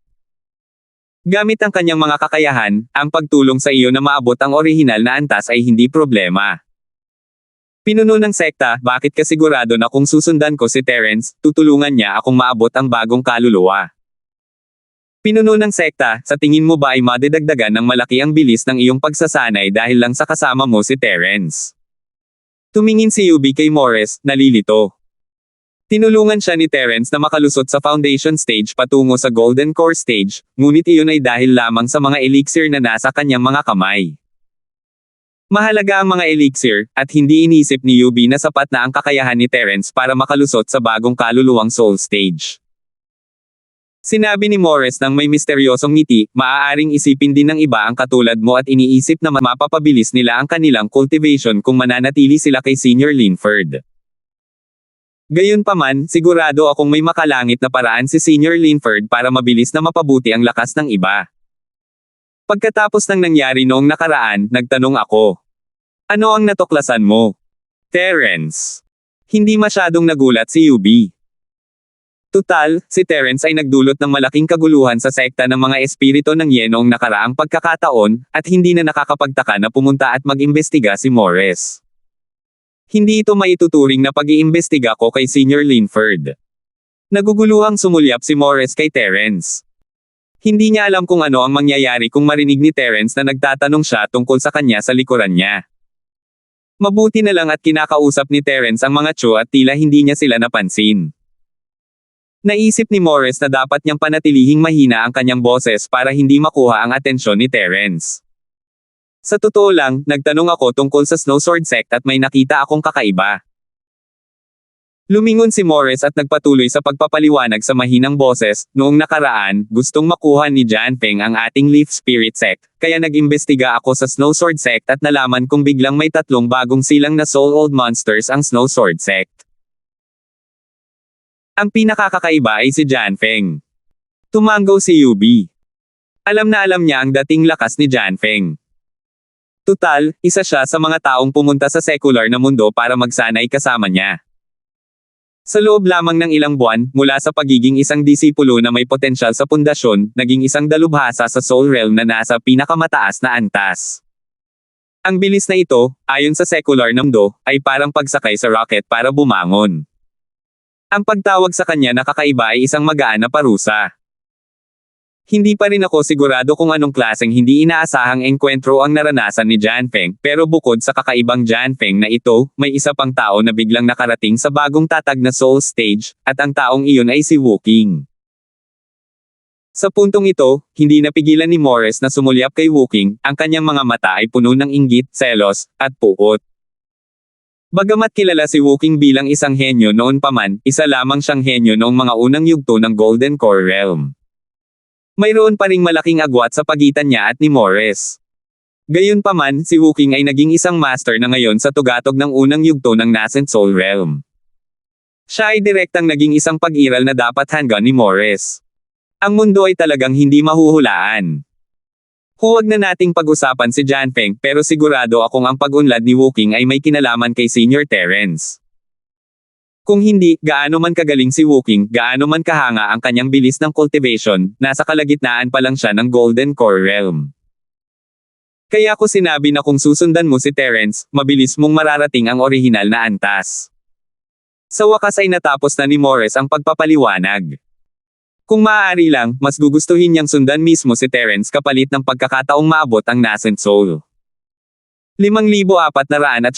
[SPEAKER 1] Gamit ang kanyang mga kakayahan, ang pagtulong sa iyo na maabot ang orihinal na antas ay hindi problema. Pinuno ng sekta, bakit ka sigurado na kung susundan ko si Terence, tutulungan niya akong maabot ang bagong kaluluwa? Pinuno ng sekta, sa tingin mo ba ay madidagdagan ng malaki ang bilis ng iyong pagsasanay dahil lang sa kasama mo si Terence? Tumingin si Yubi kay Morris, nalilito. Tinulungan siya ni Terence na makalusot sa foundation stage patungo sa golden core stage, ngunit iyon ay dahil lamang sa mga elixir na nasa kanyang mga kamay. Mahalaga ang mga elixir, at hindi inisip ni Yubi na sapat na ang kakayahan ni Terence para makalusot sa bagong kaluluwang soul stage. Sinabi ni Morris nang may misteryosong ngiti, maaaring isipin din ng iba ang katulad mo at iniisip na mapapabilis nila ang kanilang cultivation kung mananatili sila kay Senior Linford. Gayunpaman, sigurado akong may makalangit na paraan si Senior Linford para mabilis na mapabuti ang lakas ng iba. Pagkatapos ng nangyari noong nakaraan, nagtanong ako. Ano ang natuklasan mo? Terence. Hindi masyadong nagulat si Yubi. Tutal, si Terence ay nagdulot ng malaking kaguluhan sa sekta ng mga espiritu ng Yen noong nakaraang pagkakataon, at hindi na nakakapagtaka na pumunta at mag-imbestiga si Morris. Hindi ito maituturing na pag-iimbestiga ko kay Senior Linford. Naguguluhang sumulyap si Morris kay Terence. Hindi niya alam kung ano ang mangyayari kung marinig ni Terence na nagtatanong siya tungkol sa kanya sa likuran niya. Mabuti na lang at kinakausap ni Terence ang mga Cho at tila hindi niya sila napansin. Naisip ni Morris na dapat niyang panatilihing mahina ang kanyang boses para hindi makuha ang atensyon ni Terence. Sa totoo lang, nagtanong ako tungkol sa Snowsword Sect at may nakita akong kakaiba. Lumingon si Morris at nagpatuloy sa pagpapaliwanag sa mahinang boses, noong nakaraan, gustong makuha ni Janfeng ang ating Leaf Spirit Sect, kaya nag-imbestiga ako sa Snowsword Sect at nalaman kong biglang may 3 bagong silang na Soul Old Monsters ang Snowsword Sect. Ang pinakakakaiba ay si Janfeng. Tumango si Yubi. Alam na alam niya ang dating lakas ni Janfeng. Tutal, isa siya sa mga taong pumunta sa secular na mundo para magsanay kasama niya. Sa loob lamang ng ilang buwan, mula sa pagiging isang disipulo na may potensyal sa pundasyon, naging isang dalubhasa sa soul realm na nasa pinakamataas na antas. Ang bilis na ito, ayon sa secular na mundo, ay parang pagsakay sa rocket para bumangon. Ang pagtawag sa kanya na kakaiba ay isang magaan na parusa. Hindi pa rin ako sigurado kung anong klaseng hindi inaasahang engkwentro ang naranasan ni Janfeng, pero bukod sa kakaibang Janfeng na ito, may isa pang tao na biglang nakarating sa bagong tatag na soul stage, at ang taong iyon ay si Wooking. Sa puntong ito, hindi napigilan ni Morris na sumulyap kay Wooking, ang kanyang mga mata ay puno ng inggit, selos, at puot. Bagamat kilala si Wooking bilang isang henyo noon pa man, isa lamang siyang henyo noong mga unang yugto ng Golden Core Realm. Mayroon pa ring malaking agwat sa pagitan niya at ni Morris. Gayunpaman, si Wooking ay naging isang master na ngayon sa tugatog ng unang yugto ng Nascent Soul Realm. Siya ay direktang naging isang pag-iral na dapat hanggan ni Morris. Ang mundo ay talagang hindi mahuhulaan. Huwag na nating pag-usapan si Janfeng, pero sigurado akong ang pag-unlad ni Wooking ay may kinalaman kay Senior Terence. Kung hindi, gaano man kagaling si Wooking, gaano man kahanga ang kanyang bilis ng cultivation, nasa kalagitnaan pa lang siya ng Golden Core Realm. Kaya ko sinabi na kung susundan mo si Terence, mabilis mong mararating ang orihinal na antas. Sa wakas ay natapos na ni Morris ang pagpapaliwanag. Kung maaari lang, mas gugustuhin niyang sundan mismo si Terence kapalit ng pagkakataong maabot ang Nascent Soul. 5,475.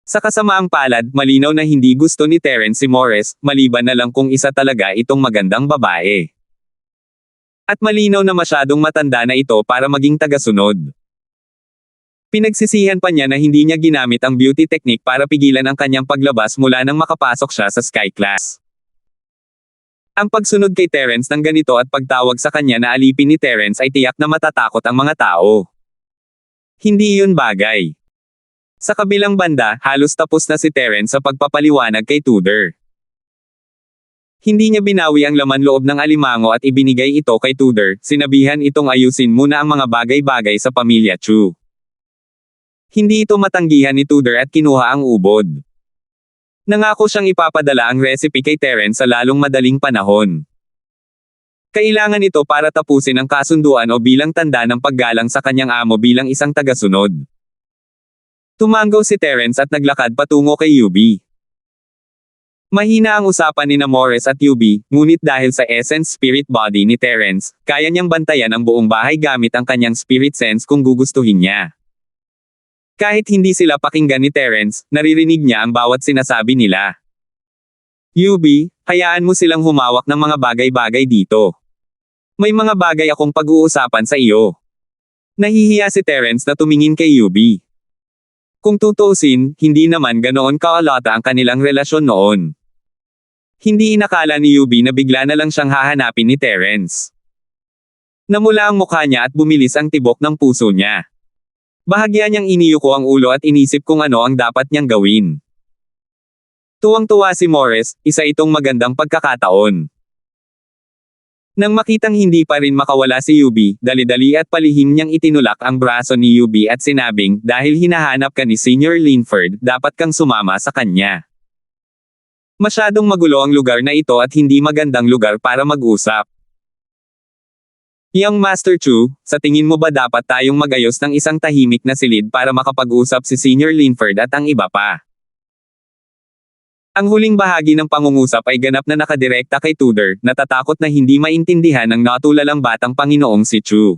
[SPEAKER 1] Sa kasamaang palad, malinaw na hindi gusto ni Terence si Morris, maliban na lang kung isa talaga itong magandang babae. At malinaw na masyadong matanda na ito para maging tagasunod. Pinagsisihan pa niya na hindi niya ginamit ang beauty technique para pigilan ang kanyang paglabas mula nang makapasok siya sa Sky Class. Ang pagsunod kay Terence ng ganito at pagtawag sa kanya na alipin ni Terence ay tiyak na matatakot ang mga tao. Hindi iyon bagay. Sa kabilang banda, halos tapos na si Terence sa pagpapaliwanag kay Tudor. Hindi niya binawi ang laman loob ng alimango at ibinigay ito kay Tudor, sinabihan itong ayusin muna ang mga bagay-bagay sa pamilya Chu. Hindi ito matanggihan ni Tudor at kinuha ang ubod. Nangako siyang ipapadala ang recipe kay Terence sa lalong madaling panahon. Kailangan ito para tapusin ang kasunduan o bilang tanda ng paggalang sa kanyang amo bilang isang tagasunod. Tumango si Terence at naglakad patungo kay Yubi. Mahina ang usapan ni Morris at Yubi, ngunit dahil sa essence spirit body ni Terence, kaya niyang bantayan ang buong bahay gamit ang kanyang spirit sense kung gugustuhin niya. Kahit hindi sila pakinggan ni Terence, naririnig niya ang bawat sinasabi nila. Yubi, hayaan mo silang humawak ng mga bagay-bagay dito. May mga bagay akong pag-uusapan sa iyo. Nahihiya si Terence na tumingin kay Yubi. Kung tutuusin, hindi naman ganoon kaalata ang kanilang relasyon noon. Hindi inakala ni Yubi na bigla na lang siyang hahanapin ni Terence. Namula ang mukha niya at bumilis ang tibok ng puso niya. Bahagya niyang iniyuko ang ulo at inisip kung ano ang dapat niyang gawin. Tuwang-tuwa si Morris, isa itong magandang pagkakataon. Nang makitang hindi pa rin makawala si Yubi, dali-dali at palihim niyang itinulak ang braso ni Yubi at sinabing, dahil hinahanap ka ni Senior Linford, dapat kang sumama sa kanya. Masyadong magulo ang lugar na ito at hindi magandang lugar para mag-usap. Young Master Chu, sa tingin mo ba dapat tayong mag-ayos ng isang tahimik na silid para makapag-usap si Senior Linford at ang iba pa? Ang huling bahagi ng pangungusap ay ganap na nakadirekta kay Tudor, natatakot na hindi maintindihan ng natulalang batang Panginoong si Chu.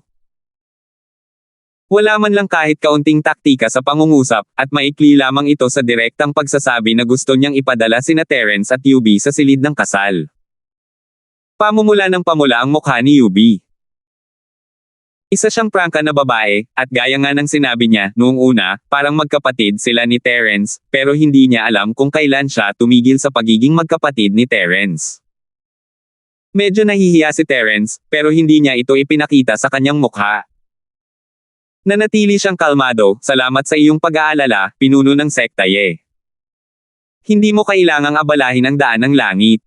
[SPEAKER 1] Wala man lang kahit kaunting taktika sa pangungusap, at maikli lamang ito sa direktang pagsasabi na gusto niyang ipadala sina Terence at Yubi sa silid ng kasal. Pamumula ng pamula ang mukha ni Yubi. Isa siyang prangka na babae, at gaya nga ng sinabi niya, noong una, parang magkapatid sila ni Terence, pero hindi niya alam kung kailan siya tumigil sa pagiging magkapatid ni Terence. Medyo nahihiya si Terence, pero hindi niya ito ipinakita sa kanyang mukha. Nanatili siyang kalmado, salamat sa iyong pag-aalala, pinuno ng sektaye. Hindi mo kailangang abalahin ang daan ng langit.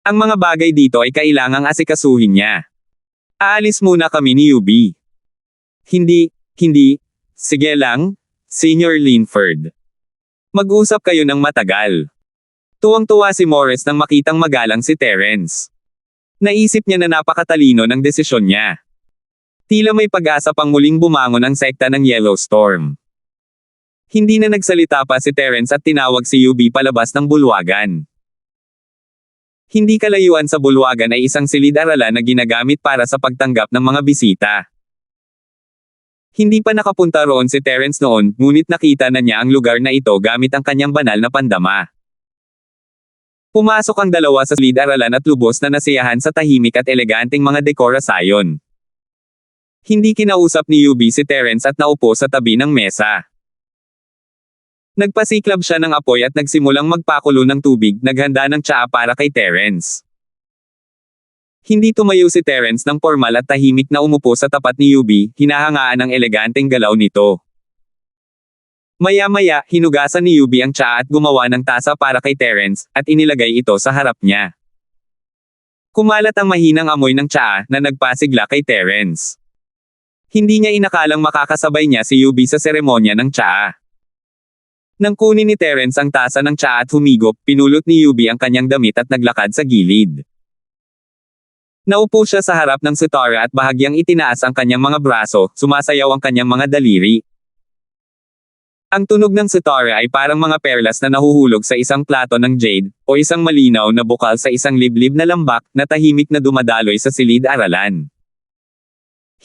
[SPEAKER 1] Ang mga bagay dito ay kailangang asikasuhin niya. Aalis muna kami ni Yubi. Hindi, sige lang, Senior Linford. Mag-usap kayo ng matagal. Tuwang-tuwa si Morris nang makitang magalang si Terence. Naisip niya na napakatalino ng desisyon niya. Tila may pag-asa pang muling bumangon ang sekta ng Yellowstorm. Hindi na nagsalita pa si Terence at tinawag si Yubi palabas ng bulwagan. Hindi kalayuan sa bulwagan ay isang silid-aralan na ginagamit para sa pagtanggap ng mga bisita. Hindi pa nakapunta roon si Terence noon, ngunit nakita na niya ang lugar na ito gamit ang kanyang banal na pandama. Pumasok ang dalawa sa silid-aralan at lubos na nasiyahan sa tahimik at eleganteng mga dekorasyon. Hindi kinausap ni Yubi si Terence at naupo sa tabi ng mesa. Nagpasiklab siya ng apoy at nagsimulang magpakulo ng tubig, naghanda ng tsaa para kay Terence. Hindi tumayo si Terence ng formal at tahimik na umupo sa tapat ni Yubi, hinahangaan ang eleganteng galaw nito. Maya-maya, hinugasan ni Yubi ang tsaa at gumawa ng tasa para kay Terence, at inilagay ito sa harap niya. Kumalat ang mahinang amoy ng tsaa na nagpasigla kay Terence. Hindi niya inakalang makakasabay niya si Yubi sa seremonya ng tsaa. Nang kunin ni Terence ang tasa ng tsaa at humigop, pinulot ni Yubi ang kanyang damit at naglakad sa gilid. Naupo siya sa harap ng sitara at bahagyang itinaas ang kanyang mga braso, sumasayaw ang kanyang mga daliri. Ang tunog ng sitara ay parang mga perlas na nahuhulog sa isang plato ng jade, o isang malinaw na bukal sa isang liblib na lambak, na tahimik na dumadaloy sa silid-aralan.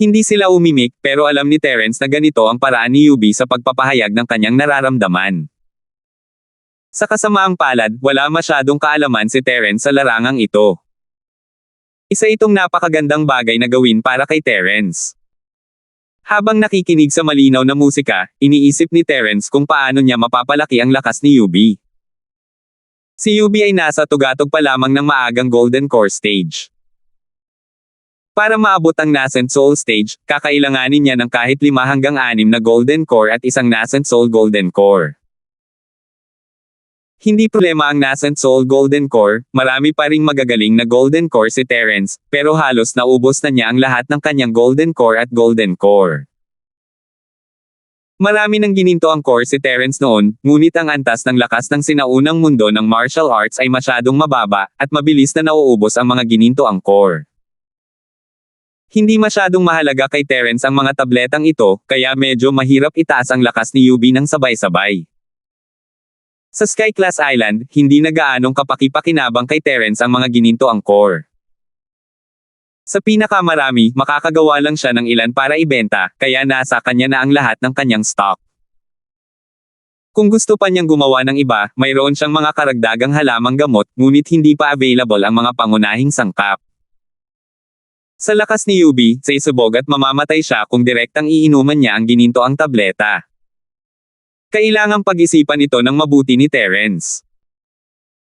[SPEAKER 1] Hindi sila umimik, pero alam ni Terence na ganito ang paraan ni Yubi sa pagpapahayag ng kanyang nararamdaman. Sa kasamaang palad, wala masyadong kaalaman si Terence sa larangang ito. Isa itong napakagandang bagay na gawin para kay Terence. Habang nakikinig sa malinaw na musika, iniisip ni Terence kung paano niya mapapalaki ang lakas ni Yubi. Si Yubi ay nasa tugatog pa lamang ng maagang Golden Core stage. Para maabot ang Nascent Soul stage, kakailanganin niya ng kahit 5 hanggang 6 na Golden Core at isang Nascent Soul Golden Core. Hindi problema ang Nascent Soul Golden Core, marami pa ring magagaling na Golden Core si Terence, pero halos naubos na niya ang lahat ng kanyang Golden Core at Golden Core. Marami nang gininto ang core si Terence noon, ngunit ang antas ng lakas ng sinaunang mundo ng martial arts ay masyadong mababa, at mabilis na nauubos ang mga gininto ang core. Hindi masyadong mahalaga kay Terence ang mga tabletang ito, kaya medyo mahirap itaas ang lakas ni Yubi ng sabay-sabay. Sa Sky Class Island, hindi na gaanong kapaki-pakinabang kay Terence ang mga gininto ang core. Sa pinakamarami, makakagawa lang siya ng ilan para ibenta, kaya nasa kanya na ang lahat ng kanyang stock. Kung gusto pa niyang gumawa ng iba, mayroon siyang mga karagdagang halamang gamot, ngunit hindi pa available ang mga pangunahing sangkap. Sa lakas ni Yubi, sisubog at mamamatay siya kung direktang iinuman niya ang gininto ang tableta. Kailangang pag-isipan ito ng mabuti ni Terence.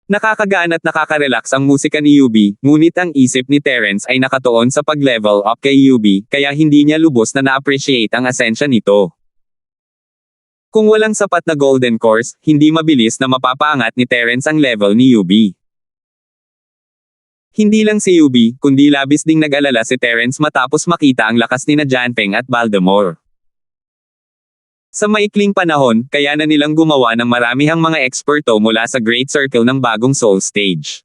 [SPEAKER 1] Nakakagaan at nakaka-relax ang musika ni Yubi, ngunit ang isip ni Terence ay nakatuon sa pag-level up kay Yubi, kaya hindi niya lubos na na-appreciate ang asensya nito. Kung walang sapat na golden course, hindi mabilis na mapapaangat ni Terence ang level ni Yubi. Hindi lang si Yubi, kundi labis ding nag-alala si Terence matapos makita ang lakas nina Janpeng at Baldemore. Sa maikling panahon, kaya na nilang gumawa ng maramihang mga eksperto mula sa Great Circle ng bagong Soul Stage.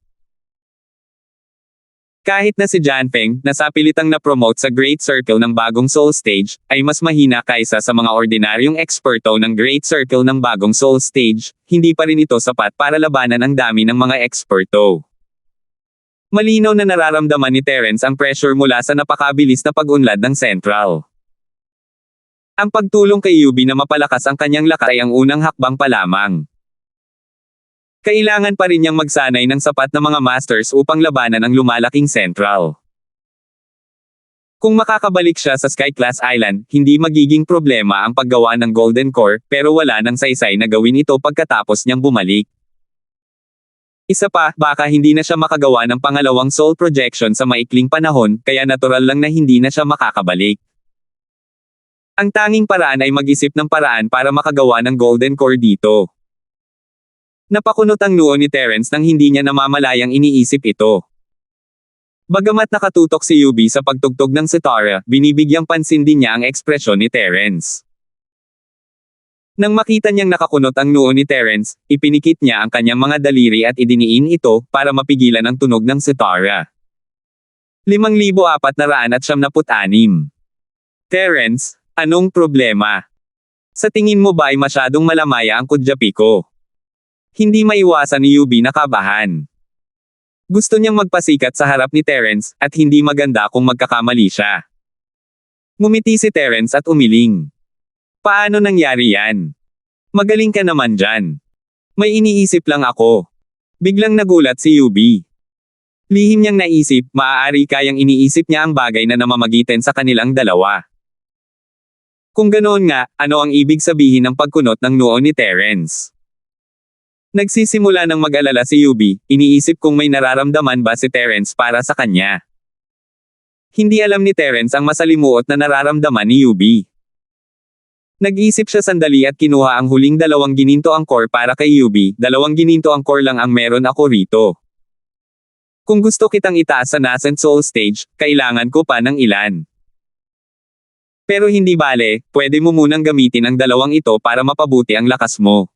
[SPEAKER 1] Kahit na si Janpeng, na sapilitang na-promote sa Great Circle ng bagong Soul Stage, ay mas mahina kaysa sa mga ordinaryong eksperto ng Great Circle ng bagong Soul Stage, hindi pa rin ito sapat para labanan ang dami ng mga eksperto. Malinaw na nararamdaman ni Terence ang pressure mula sa napakabilis na pag-unlad ng Central. Ang pagtulong kay Yubi na mapalakas ang kanyang lakas ay ang unang hakbang pa lamang. Kailangan pa rin niyang magsanay ng sapat na mga masters upang labanan ang lumalaking Central. Kung makakabalik siya sa Sky Class Island, hindi magiging problema ang paggawa ng Golden Core, pero wala nang saysay na gawin ito pagkatapos niyang bumalik. Isa pa, baka hindi na siya makagawa ng pangalawang soul projection sa maikling panahon, kaya natural lang na hindi na siya makakabalik. Ang tanging paraan ay mag-isip ng paraan para makagawa ng Golden Core dito. Napakunot ang noo ni Terence nang hindi niya namamalayang iniisip ito. Bagamat nakatutok si Yubi sa pagtugtog ng sitara, binibigyang pansin din niya ang ekspresyon ni Terence. Nang makita niyang nakakunot ang noo ni Terence, ipinikit niya ang kanyang mga daliri at idiniin ito para mapigilan ang tunog ng sitara. 5,476. Terence, anong problema? Sa tingin mo ba ay masyadong malamaya ang kudyapi ko? Hindi maiwasan ni Yubi na kabahan. Gusto niyang magpasikat sa harap ni Terence, at hindi maganda kung magkakamali siya. Ngumiti si Terence at umiling. Paano nangyari yan? Magaling ka naman dyan. May iniisip lang ako. Biglang nagulat si Yubi. Lihim niyang naisip, maaari kayang iniisip niya ang bagay na namamagitan sa kanilang dalawa. Kung ganoon nga, ano ang ibig sabihin ng pagkunot ng noo ni Terence? Nagsisimula ng mag-alala si Yubi, iniisip kung may nararamdaman ba si Terence para sa kanya. Hindi alam ni Terence ang masalimuot na nararamdaman ni Yubi. Nag-isip siya sandali at kinuha ang huling 2 gininto angkor para kay Yubi, 2 gininto angkor lang ang meron ako rito. Kung gusto kitang itaas sa Nascent Soul Stage, kailangan ko pa ng ilan. Pero hindi bale, pwede mo munang gamitin ang 2 ito para mapabuti ang lakas mo.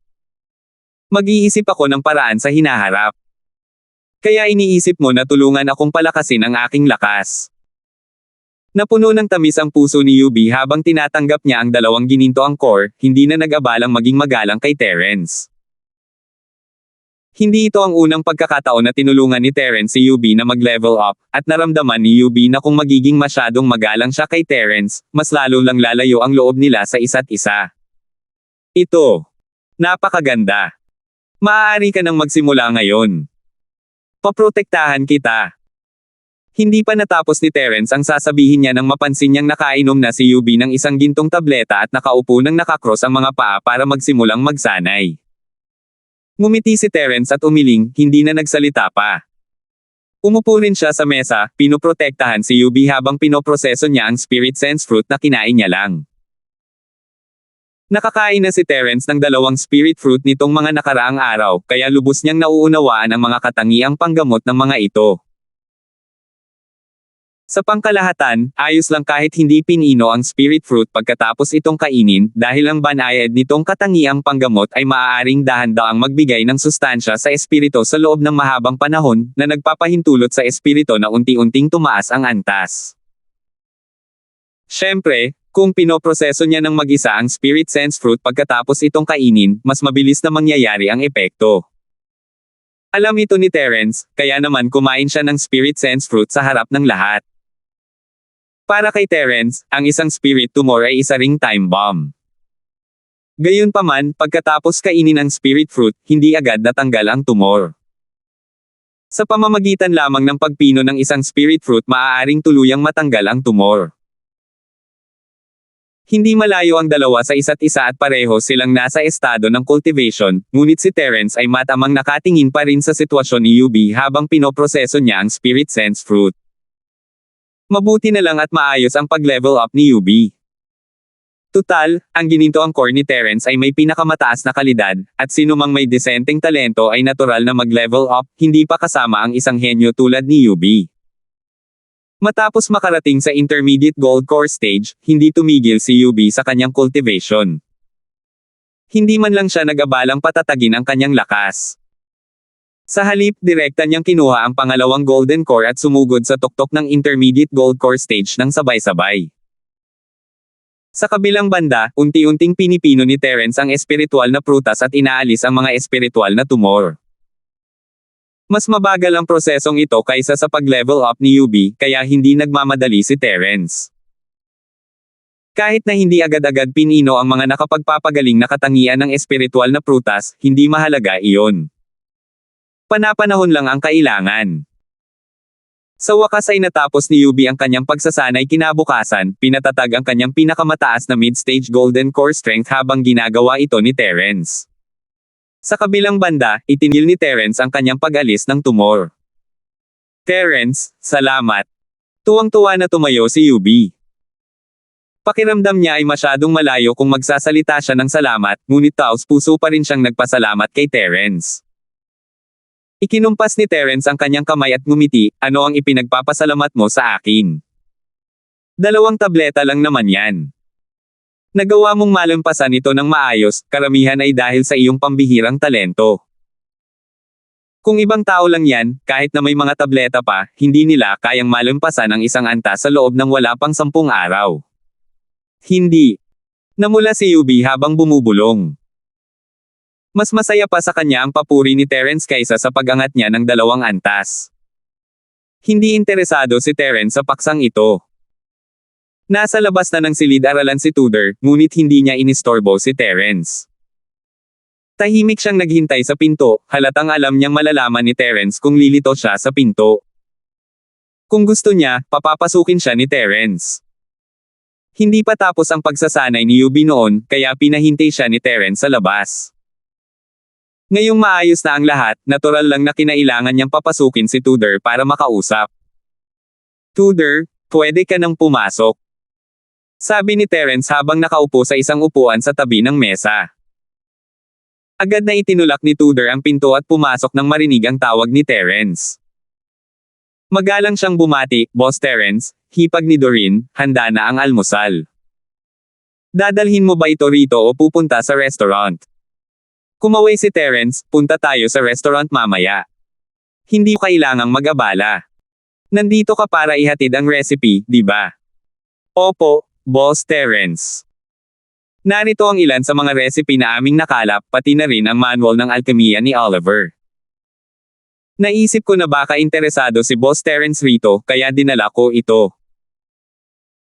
[SPEAKER 1] Mag-iisip ako ng paraan sa hinaharap. Kaya iniisip mo na tulungan akong palakasin ang aking lakas. Napuno ng tamis ang puso ni Yubi habang tinatanggap niya ang 2 gininto angkor, hindi na nag-abalang maging magalang kay Terence. Hindi ito ang unang pagkakataon na tinulungan ni Terence si Yubi na mag-level up, at naramdaman ni Yubi na kung magiging masyadong magalang siya kay Terence, mas lalo lang lalayo ang loob nila sa isa't isa. Ito. Napakaganda. Maaari ka nang magsimula ngayon. Paprotektahan kita. Hindi pa natapos ni Terence ang sasabihin niya nang mapansin niyang nakainom na si Yubi ng isang gintong tableta at nakaupo nang nakakross ang mga paa para magsimulang magsanay. Ngumiti si Terence at umiling, hindi na nagsalita pa. Umupo rin siya sa mesa, pinoprotektahan si Yubi habang pinoproseso niya ang Spirit Sense Fruit na kinain niya lang. Nakakain na si Terence ng 2 Spirit Fruit nitong mga nakaraang araw, kaya lubos niyang nauunawaan ang mga katangiang panggamot ng mga ito. Sa pangkalahatan, ayos lang kahit hindi pinino ang spirit fruit pagkatapos itong kainin, dahil ang banayad nitong katangiang panggamot ay maaaring dahan-daang magbigay ng sustansya sa espirito sa loob ng mahabang panahon, na nagpapahintulot sa espirito na unti-unting tumaas ang antas. Siyempre, kung pinoproseso niya ng mag-isa ang spirit sense fruit pagkatapos itong kainin, mas mabilis na mangyayari ang epekto. Alam ito ni Terence, kaya naman kumain siya ng spirit sense fruit sa harap ng lahat. Para kay Terence, ang isang spirit tumor ay isa ring time bomb. Gayunpaman, pagkatapos kainin ang spirit fruit, hindi agad natanggal ang tumor. Sa pamamagitan lamang ng pagpino ng isang spirit fruit maaaring tuluyang matanggal ang tumor. Hindi malayo ang dalawa sa isa't isa at pareho silang nasa estado ng cultivation, ngunit si Terence ay matamang nakatingin pa rin sa sitwasyon ni UB habang pinoproseso niya ang spirit sense fruit. Mabuti na lang at maayos ang pag-level up ni UB. Tutal, ang ginintoang core ni Terence ay may pinakamataas na kalidad, at sinumang may disenteng talento ay natural na mag-level up, hindi pa kasama ang isang henyo tulad ni UB. Matapos makarating sa intermediate gold core stage, hindi tumigil si UB sa kanyang cultivation. Hindi man lang siya nag-abalang patatagin ang kanyang lakas. Sa halip, direkta niyang kinuha ang pangalawang golden core at sumugod sa tuktok ng intermediate gold core stage ng sabay-sabay. Sa kabilang banda, unti-unting pinipino ni Terence ang espiritual na prutas at inaalis ang mga espiritual na tumor. Mas mabagal ang prosesong ito kaysa sa pag-level up ni UB, kaya hindi nagmamadali si Terence. Kahit na hindi agad-agad pinino ang mga nakapagpapagaling na katangian ng espiritual na prutas, hindi mahalaga iyon. Panapanahon lang ang kailangan. Sa wakas ay natapos ni UB ang kanyang pagsasanay kinabukasan, pinatatag ang kanyang pinakamataas na mid-stage golden core strength habang ginagawa ito ni Terence. Sa kabilang banda, itinil ni Terence ang kanyang pag-alis ng tumor. Terence, salamat. Tuwang-tuwa na tumayo si UB. Pakiramdam niya ay masyadong malayo kung magsasalita siya ng salamat, ngunit taos-puso pa rin siyang nagpasalamat kay Terence. Ikinumpas ni Terence ang kanyang kamay at ngumiti, ano ang ipinagpapasalamat mo sa akin? 2 tableta lang naman yan. Nagawa mong malampasan ito ng maayos, karamihan ay dahil sa iyong pambihirang talento. Kung ibang tao lang yan, kahit na may mga tableta pa, hindi nila kayang malampasan ang isang antas sa loob ng wala pang 10 araw. Hindi. Namula si UB habang bumubulong. Mas masaya pa sa kanya ang papuri ni Terence kaysa sa pag-angat niya ng 2 antas. Hindi interesado si Terence sa paksang ito. Nasa labas na ng silid-aralan si Tudor, ngunit hindi niya inistorbo si Terence. Tahimik siyang naghintay sa pinto, halatang alam niyang malalaman ni Terence kung lilito siya sa pinto. Kung gusto niya, papapasukin siya ni Terence. Hindi pa tapos ang pagsasanay ni UB noon, kaya pinahintay siya ni Terence sa labas. Ngayong maayos na ang lahat, natural lang na kinailangan niyang papasukin si Tudor para makausap. Tudor, pwede ka nang pumasok. Sabi ni Terence habang nakaupo sa isang upuan sa tabi ng mesa. Agad na itinulak ni Tudor ang pinto at pumasok nang marinig ang tawag ni Terence. Magalang siyang bumati, Boss Terence, hipag ni Doreen, handa na ang almusal. Dadalhin mo ba ito rito o pupunta sa restaurant? Kumaway si Terence, punta tayo sa restaurant mamaya. Hindi kailangang mag-abala. Nandito ka para ihatid ang recipe, di ba? Opo, Boss Terence. Narito ang ilan sa mga recipe na aming nakalap, pati na rin ang manual ng alkemiya ni Oliver. Naisip ko na baka interesado si Boss Terence rito, kaya dinala ko ito.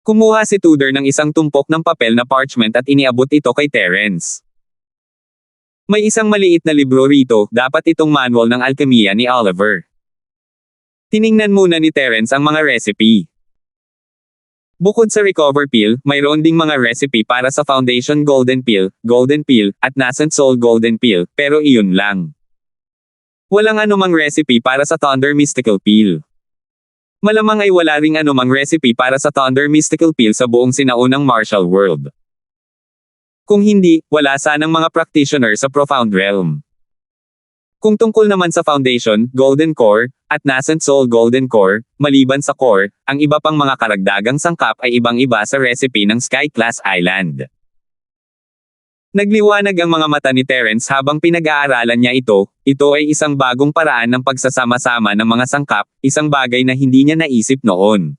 [SPEAKER 1] Kumuha si Tudor ng isang tumpok ng papel na parchment at iniabot ito kay Terence. May isang maliit na libro rito, dapat itong manual ng alkemiya ni Oliver. Tiningnan muna ni Terence ang mga recipe. Bukod sa Recover Peel, mayroon ding mga recipe para sa Foundation Golden Peel, at Nascent Soul Golden Peel, pero iyon lang. Walang anumang recipe para sa Thunder Mystical Peel. Malamang ay wala ring anumang recipe para sa Thunder Mystical Peel sa buong sinaunang martial world. Kung hindi, wala sanang mga practitioner sa Profound Realm. Kung tungkol naman sa Foundation, Golden Core, at Nascent Soul Golden Core, maliban sa core, ang iba pang mga karagdagang sangkap ay ibang-iba sa recipe ng Sky Class Island. Nagliwanag ang mga mata ni Terence habang pinag-aaralan niya ito ay isang bagong paraan ng pagsasama-sama ng mga sangkap, isang bagay na hindi niya naisip noon.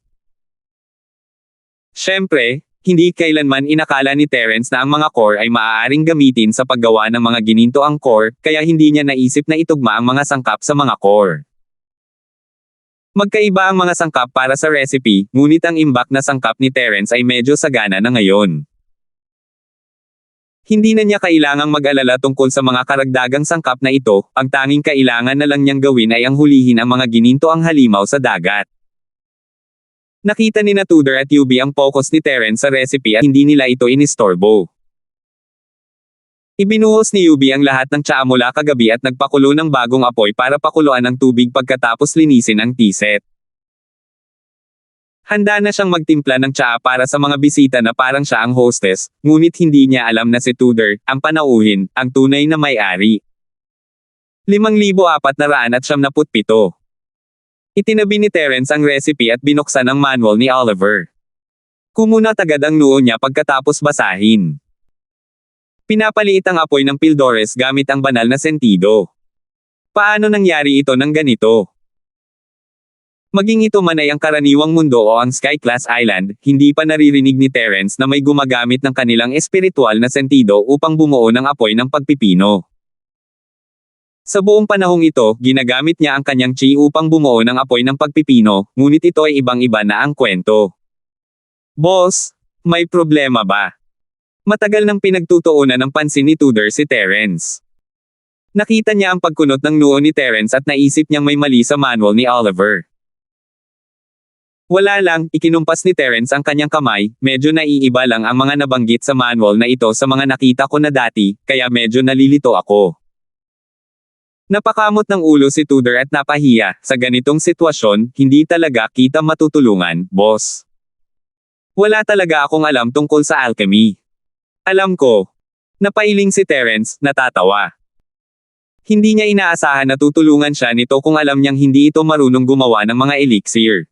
[SPEAKER 1] Siyempre, hindi kailanman inakala ni Terence na ang mga core ay maaaring gamitin sa paggawa ng mga ginintoang core, kaya hindi niya naisip na itugma ang mga sangkap sa mga core. Magkaiba ang mga sangkap para sa recipe, ngunit ang imbak na sangkap ni Terence ay medyo sagana na ngayon. Hindi na niya kailangang mag-alala tungkol sa mga karagdagang sangkap na ito, ang tanging kailangan na lang niyang gawin ay ang hulihin ang mga gininto ang halimaw sa dagat. Nakita ni Tudor at Yubi ang focus ni Terence sa recipe at hindi nila ito inistorbo. Ibinuhos ni Yubi ang lahat ng tsaa mula kagabi at nagpakulo ng bagong apoy para pakuluan ang tubig pagkatapos linisin ang tea set. Handa na siyang magtimpla ng tsaa para sa mga bisita na parang siya ang hostess, ngunit hindi niya alam na si Tudor, ang panauhin, ang tunay na may-ari. 5,477. Itinabi ni Terence ang recipe at binuksan ang manual ni Oliver. Kumunat agad ang noo niya pagkatapos basahin. Pinapaliit ang apoy ng Pildores gamit ang banal na sentido. Paano nangyari ito ng ganito? Maging ito man ay ang karaniwang mundo o ang Sky-class island, hindi pa naririnig ni Terence na may gumagamit ng kanilang espiritual na sentido upang bumuo ng apoy ng pagpipino. Sa buong panahong ito, ginagamit niya ang kanyang chi upang bumuo ng apoy ng pagpipino, ngunit ito ay ibang-iba na ang kwento. Boss, may problema ba? Matagal nang pinagtutuunan ng pansin ni Tudor si Terence. Nakita niya ang pagkunot ng noo ni Terence at naisip niyang may mali sa manual ni Oliver. Wala lang, ikinumpas ni Terence ang kanyang kamay, medyo naiiba lang ang mga nabanggit sa manual na ito sa mga nakita ko na dati, kaya medyo nalilito ako. Napakamot ng ulo si Tudor at napahiya, sa ganitong sitwasyon, hindi talaga kita matutulungan, boss. Wala talaga akong alam tungkol sa alchemy. Alam ko. Napailing si Terence, natatawa. Hindi niya inaasahan na tutulungan siya nito kung alam niyang hindi ito marunong gumawa ng mga elixir.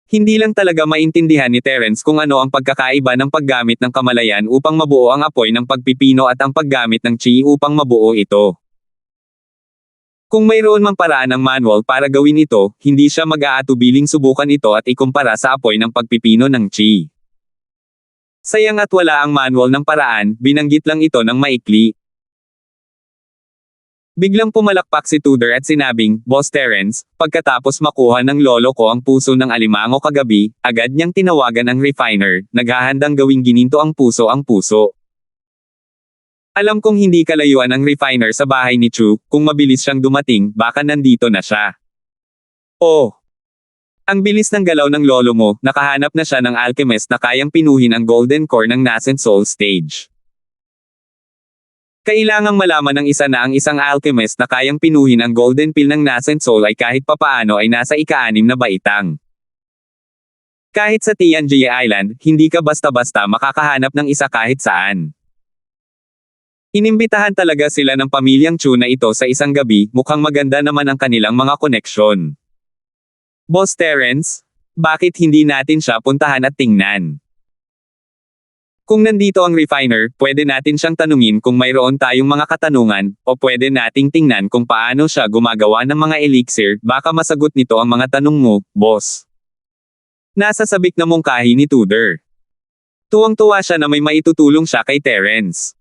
[SPEAKER 1] Hindi lang talaga maintindihan ni Terence kung ano ang pagkakaiba ng paggamit ng kamalayan upang mabuo ang apoy ng pagpipino at ang paggamit ng chi upang mabuo ito. Kung mayroon mang paraan ng manual para gawin ito, hindi siya mag-aatubiling subukan ito at ikumpara sa apoy ng pagpipino ng chi. Sayang at wala ang manual ng paraan, binanggit lang ito ng maikli. Biglang pumalakpak si Tudor at sinabing, Boss Terence, pagkatapos makuha ng lolo ko ang puso ng alimango kagabi, agad niyang tinawagan ang refiner, naghahandang gawing gininto ang puso. Alam kong hindi kalayuan ang refiner sa bahay ni Chu, kung mabilis siyang dumating, baka nandito na siya. Oh! Ang bilis ng galaw ng lolo mo, nakahanap na siya ng alchemist na kayang pinuhin ang golden core ng nascent soul stage. Kailangang malaman ng isa na ang isang alchemist na kayang pinuhin ang golden pill ng nascent soul ay kahit papaano ay nasa ika-6 na baitang. Kahit sa Tianjie Island, hindi ka basta-basta makakahanap ng isa kahit saan. Inimbitahan talaga sila ng pamilyang Chu na ito sa isang gabi, mukhang maganda naman ang kanilang mga koneksyon. Boss Terence, bakit hindi natin siya puntahan at tingnan? Kung nandito ang refiner, pwede natin siyang tanungin kung mayroon tayong mga katanungan, o pwede nating tingnan kung paano siya gumagawa ng mga elixir, baka masagot nito ang mga tanong mo, boss. Nasa sabik na mungkahi ni Tudor. Tuwang-tuwa siya na may maitutulong siya kay Terence.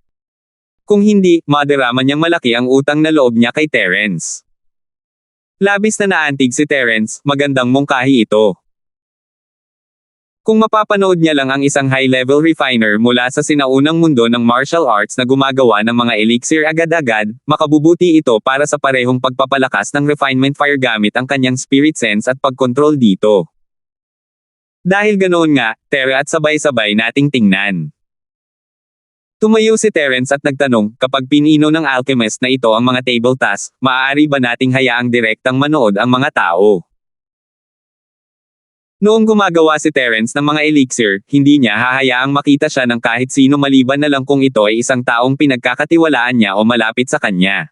[SPEAKER 1] Kung hindi, madarama niyang malaki ang utang na loob niya kay Terence. Labis na naantig si Terence, magandang mungkahi ito. Kung mapapanood niya lang ang isang high-level refiner mula sa sinaunang mundo ng martial arts na gumagawa ng mga elixir agad-agad, makabubuti ito para sa parehong pagpapalakas ng refinement fire gamit ang kanyang spirit sense at pagkontrol dito. Dahil ganoon nga, Tara at sabay-sabay nating tingnan. Tumayo si Terence at nagtanong, kapag pinino ng alchemist na ito ang mga table tasks, maaari ba nating hayaang direktang manood ang mga tao? Noong gumagawa si Terence ng mga elixir, hindi niya hahayaang makita siya ng kahit sino maliban na lang kung ito ay isang taong pinagkakatiwalaan niya o malapit sa kanya.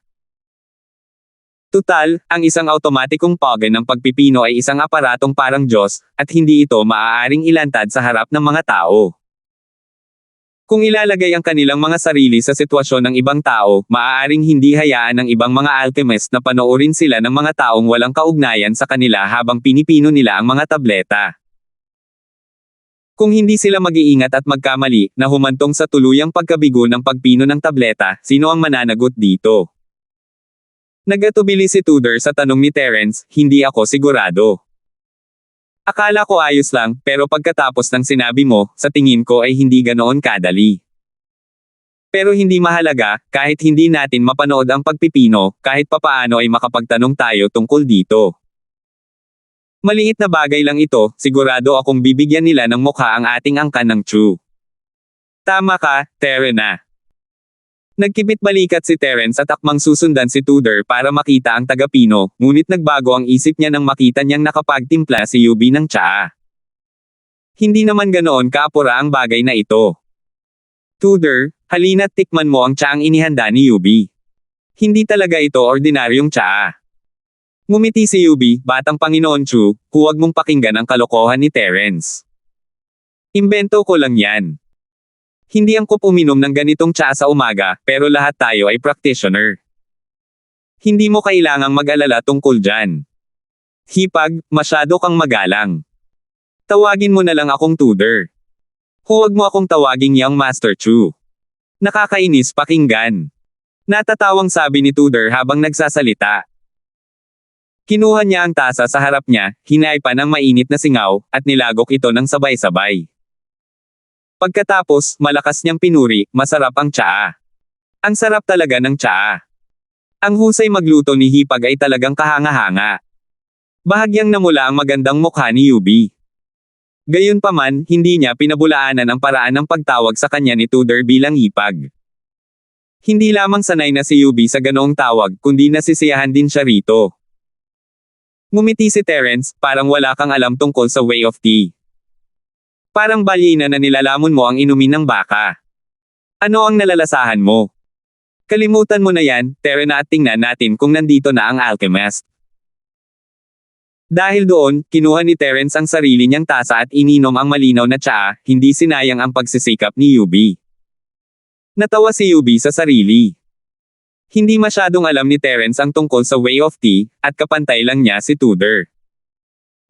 [SPEAKER 1] Tutal, ang isang automatikong pagan ng pagpipino ay isang aparatong parang Diyos, at hindi ito maaaring ilantad sa harap ng mga tao. Kung ilalagay ang kanilang mga sarili sa sitwasyon ng ibang tao, maaaring hindi hayaan ng ibang mga alchemist na panoorin sila ng mga taong walang kaugnayan sa kanila habang pinipino nila ang mga tableta. Kung hindi sila mag-iingat at magkamali, na humantong sa tuluyang pagkabigo ng pagpino ng tableta, sino ang mananagot dito? Nagatubili si Tudor sa tanong ni Terence, hindi ako sigurado. Akala ko ayos lang, pero pagkatapos ng sinabi mo, sa tingin ko ay hindi ganoon kadali. Pero hindi mahalaga, kahit hindi natin mapanood ang pagpipino, kahit papaano ay makapagtanong tayo tungkol dito. Maliit na bagay lang ito, sigurado akong bibigyan nila ng mukha ang ating angkan ng Chu. Tama ka, Terena. Nagkibit-balikat si Terence at akmang susundan si Tudor para makita ang taga-Pino, ngunit nagbago ang isip niya nang makita niyang nakapagtimpla si Yubi ng tsaa. Hindi naman ganoon kaapura ang bagay na ito. Tudor, halina't tikman mo ang tsaang inihanda ni Yubi. Hindi talaga ito ordinaryong tsaa. Ngumiti si Yubi, batang Panginoon Chu, huwag mong pakinggan ang kalokohan ni Terence. Imbento ko lang yan. Hindi angkop uminom ng ganitong tsaa sa umaga, pero lahat tayo ay practitioner. Hindi mo kailangang mag-alala tungkol dyan. Hipag, masyado kang magalang. Tawagin mo na lang akong Tudor. Huwag mo akong tawaging Young Master Chu. Nakakainis pakinggan. Natatawang sabi ni Tudor habang nagsasalita. Kinuha niya ang tasa sa harap niya, hinaypan ang mainit na singaw, at nilagok ito ng sabay-sabay. Pagkatapos, malakas niyang pinuri, masarap ang tsaa. Ang sarap talaga ng tsaa. Ang husay magluto ni Hipag ay talagang kahanga-hanga. Bahagyang namula ang magandang mukha ni Yubi. Gayunpaman, hindi niya pinabulaanan ang paraan ng pagtawag sa kanya ni Tudor bilang Hipag. Hindi lamang sanay na si Yubi sa ganoong tawag, kundi nasisiyahan din siya rito. Ngumiti si Terence, parang wala kang alam tungkol sa way of tea. Parang balyena na nilalamon mo ang inumin ng baka. Ano ang nalalasahan mo? Kalimutan mo na yan, Terena, at tingnan natin kung nandito na ang alchemist. Dahil doon, kinuha ni Terence ang sarili niyang tasa at ininom ang malinaw na tsaa, hindi sinayang ang pagsisikap ni Yubi. Natawa si Yubi sa sarili. Hindi masyadong alam ni Terence ang tungkol sa way of tea, at kapantay lang niya si Tudor.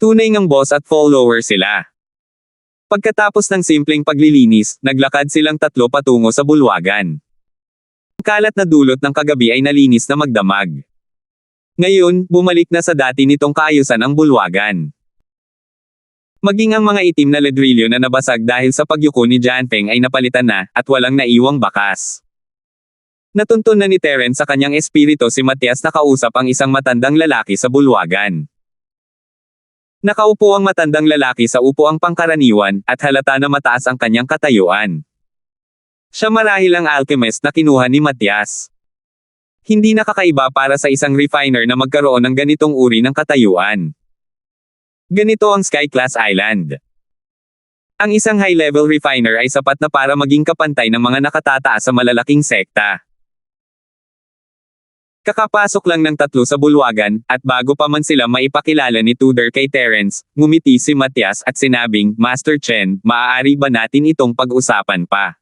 [SPEAKER 1] Tunay ngang boss at follower sila. Pagkatapos ng simpleng paglilinis, naglakad silang tatlo patungo sa bulwagan. Ang kalat na dulot ng kagabi ay nalinis na magdamag. Ngayon, bumalik na sa dati nitong kaayusan ang bulwagan. Maging ang mga itim na ladrilyo na nabasag dahil sa pagyuko ni Janpeng ay napalitan na, at walang naiwang bakas. Natuntun na ni Terence sa kanyang espiritu si Matias na kausap ang isang matandang lalaki sa bulwagan. Nakaupo ang matandang lalaki sa upuang pangkaraniwan, at halata na mataas ang kanyang katayuan. Siya marahil ang alchemist na kinuha ni Matias. Hindi nakakaiba para sa isang refiner na magkaroon ng ganitong uri ng katayuan. Ganito ang Sky Class Island. Ang isang high-level refiner ay sapat na para maging kapantay ng mga nakatataas sa malalaking sekta. Kakapasok lang ng tatlo sa bulwagan, at bago pa man sila maipakilala ni Tudor kay Terence, ngumiti si Matias at sinabing, Master Chen, maaari ba natin itong pag-usapan pa?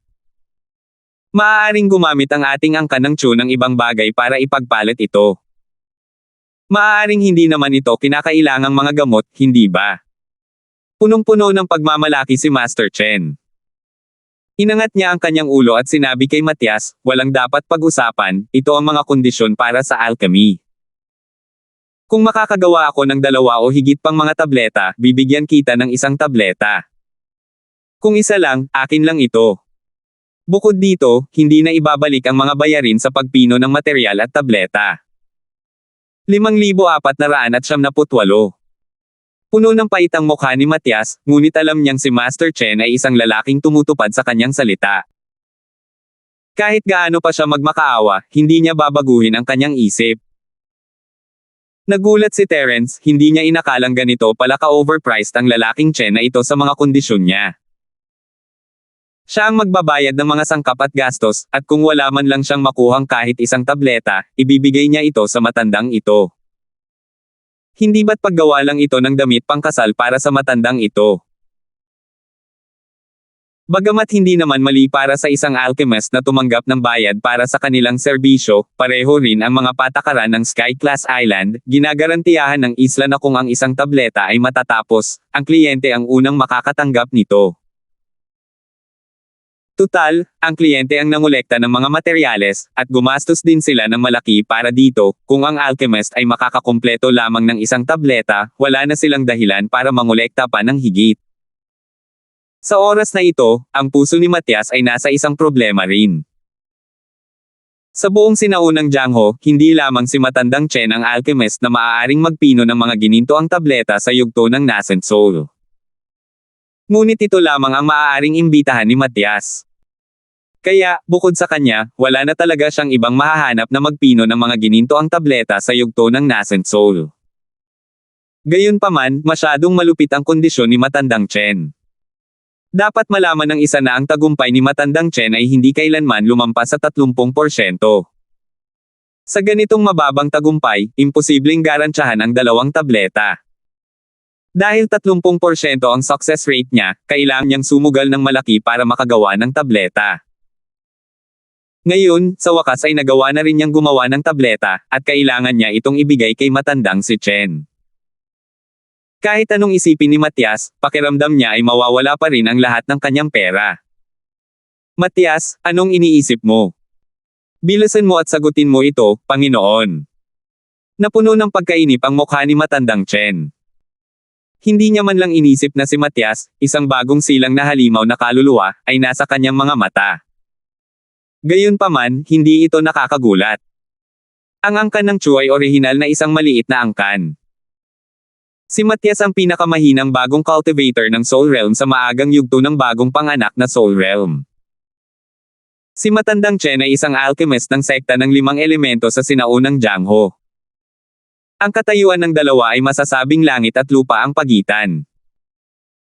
[SPEAKER 1] Maaaring gumamit ang ating angkan ng Chu ng ibang bagay para ipagpalit ito. Maaaring hindi naman ito kinakailangang mga gamot, hindi ba? Punong-puno ng pagmamalaki si Master Chen. Inangat niya ang kanyang ulo at sinabi kay Matias, walang dapat pag-usapan, ito ang mga kondisyon para sa alchemy. Kung makakagawa ako ng 2 o higit pang mga tableta, bibigyan kita ng 1 tableta. Kung isa lang, akin lang ito. Bukod dito, hindi na ibabalik ang mga bayarin sa pagpino ng material at tableta. 5,478. Puno ng pait ang mukha ni Matias, ngunit alam niyang si Master Chen ay isang lalaking tumutupad sa kanyang salita. Kahit gaano pa siya magmakaawa, hindi niya babaguhin ang kanyang isip. Nagulat si Terence, hindi niya inakalang ganito pala ka-overpriced ang lalaking Chen na ito sa mga kondisyon niya. Siya ang magbabayad ng mga sangkap at gastos, at kung wala man lang siyang makuhang kahit 1 tableta, ibibigay niya ito sa matandang ito. Hindi ba't paggawa lang ito ng damit pangkasal para sa matandang ito? Bagamat hindi naman mali para sa isang alchemist na tumanggap ng bayad para sa kanilang serbisyo, pareho rin ang mga patakaran ng Sky Class Island, ginagarantiyahan ng isla na kung ang 1 tableta ay matatapos, ang kliyente ang unang makakatanggap nito. Tutal, ang kliyente ang nangolekta ng mga materyales, at gumastos din sila ng malaki para dito, kung ang alchemist ay makakakumpleto lamang ng 1 tableta, wala na silang dahilan para mangolekta pa ng higit. Sa oras na ito, ang puso ni Matias ay nasa isang problema rin. Sa buong sinaunang Jiangho, hindi lamang si Matandang Chen ang alchemist na maaaring magpino ng mga ginintoang tableta sa yugto ng nascent soul. Ngunit ito lamang ang maaaring imbitahan ni Matias. Kaya, bukod sa kanya, wala na talaga siyang ibang mahahanap na magpino ng mga ginintoang tableta sa yugto ng nascent soul. Gayunpaman, masyadong malupit ang kondisyon ni Matandang Chen. Dapat malaman ng isa na ang tagumpay ni Matandang Chen ay hindi kailanman lumampas sa 30%. Sa ganitong mababang tagumpay, imposibleng garantyahan ang 2 tableta. Dahil 30% ang success rate niya, kailangan niyang sumugal ng malaki para makagawa ng tableta. Ngayon, sa wakas ay nagawa na rin niyang gumawa ng tableta, at kailangan niya itong ibigay kay Matandang si Chen. Kahit anong isipin ni Matias, pakiramdam niya ay mawawala pa rin ang lahat ng kanyang pera. Matias, anong iniisip mo? Bilisan mo at sagutin mo ito, Panginoon. Napuno ng pagkainip ang mukha ni Matandang Chen. Hindi niya man lang inisip na si Matias, isang bagong silang na halimaw na kaluluwa, ay nasa kanyang mga mata. Gayunpaman, hindi ito nakakagulat. Ang angkan ng Chu ay orihinal na isang maliit na angkan. Si Matias ang pinakamahinang bagong cultivator ng Soul Realm sa maagang yugto ng bagong panganak na Soul Realm. Si Matandang Chen ay isang alchemist ng sekta ng 5 elemento sa sinaunang Jiangho. Ang katayuan ng dalawa ay masasabing langit at lupa ang pagitan.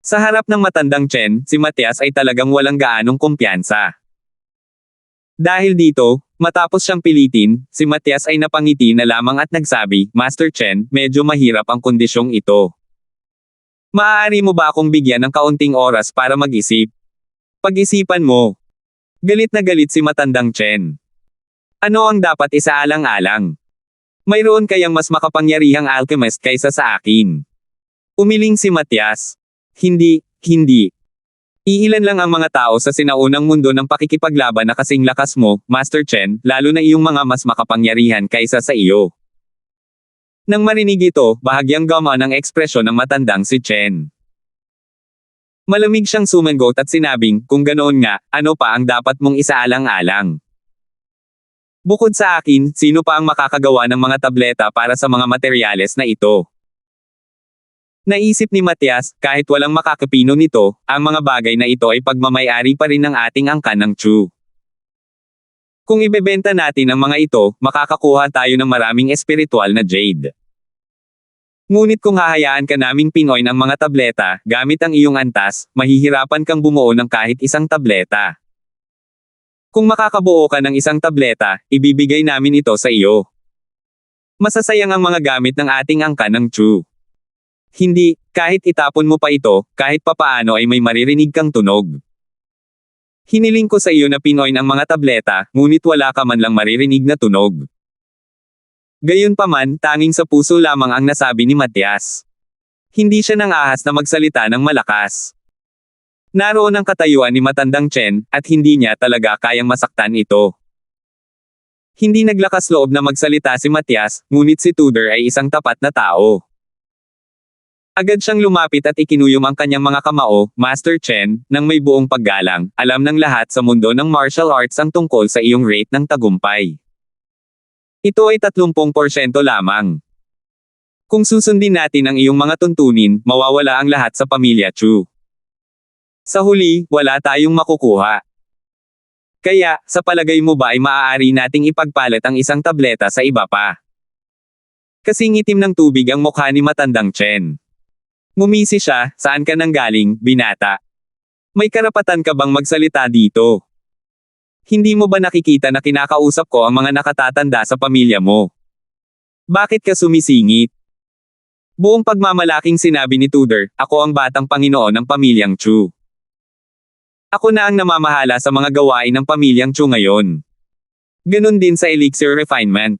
[SPEAKER 1] Sa harap ng Matandang Chen, si Matias ay talagang walang gaanong kumpiyansa. Dahil dito, matapos siyang pilitin, si Matias ay napangiti na lamang at nagsabi, Master Chen, medyo mahirap ang kondisyong ito. Maaari mo ba akong bigyan ng kaunting oras para mag-isip? Pag-isipan mo. Galit na galit si Matandang Chen. Ano ang dapat isaalang-alang? Mayroon kayang mas makapangyarihang alchemist kaysa sa akin? Umiling si Matias. Hindi. Iilan lang ang mga tao sa sinaunang mundo ng pakikipaglaban na kasing lakas mo, Master Chen, lalo na iyong mga mas makapangyarihan kaysa sa iyo. Nang marinig ito, bahagyang gumaan ang ekspresyon ng Matandang si Chen. Malamig siyang sumagot at sinabing, kung ganoon nga, ano pa ang dapat mong isaalang-alang? Bukod sa akin, sino pa ang makakagawa ng mga tableta para sa mga materyales na ito? Naisip ni Matias, kahit walang makakapino nito, ang mga bagay na ito ay pagmamayari pa rin ng ating angkan ng Chu. Kung ibebenta natin ang mga ito, makakakuha tayo ng maraming espiritual na jade. Ngunit kung hahayaan ka naming pinoy ng mga tableta, gamit ang iyong antas, mahihirapan kang bumuo ng kahit isang tableta. Kung makakabuo ka ng isang tableta, ibibigay namin ito sa iyo. Masasayang ang mga gamit ng ating angkan ng Chu. Hindi, kahit itapon mo pa ito, kahit papaano ay may maririnig kang tunog. Hiniling ko sa iyo na pinoy ang mga tableta, ngunit wala ka man lang maririnig na tunog. Gayunpaman, tanging sa puso lamang ang nasabi ni Matias. Hindi siya nang ahas na magsalita ng malakas. Naroon ang katayuan ni Matandang Chen, at hindi niya talaga kayang masaktan ito. Hindi naglakas loob na magsalita si Matias, ngunit si Tudor ay isang tapat na tao. Agad siyang lumapit at ikinuyom ang kanyang mga kamao, Master Chen, nang may buong paggalang, alam ng lahat sa mundo ng martial arts ang tungkol sa iyong rate ng tagumpay. Ito ay 30% lamang. Kung susundin natin ang iyong mga tuntunin, mawawala ang lahat sa pamilya Chu. Sa huli, wala tayong makukuha. Kaya, sa palagay mo ba ay maaari nating ipagpalit ang isang tableta sa iba pa? Kasing itim ng tubig ang mukha ni Matandang Chen. Ngumisi siya, saan ka nang galing, binata? May karapatan ka bang magsalita dito? Hindi mo ba nakikita na kinakausap ko ang mga nakatatanda sa pamilya mo? Bakit ka sumisingit? Buong pagmamalaking sinabi ni Tudor, ako ang batang Panginoon ng pamilyang Chu. Ako na ang namamahala sa mga gawain ng pamilyang Chu ngayon. Ganun din sa elixir refinement.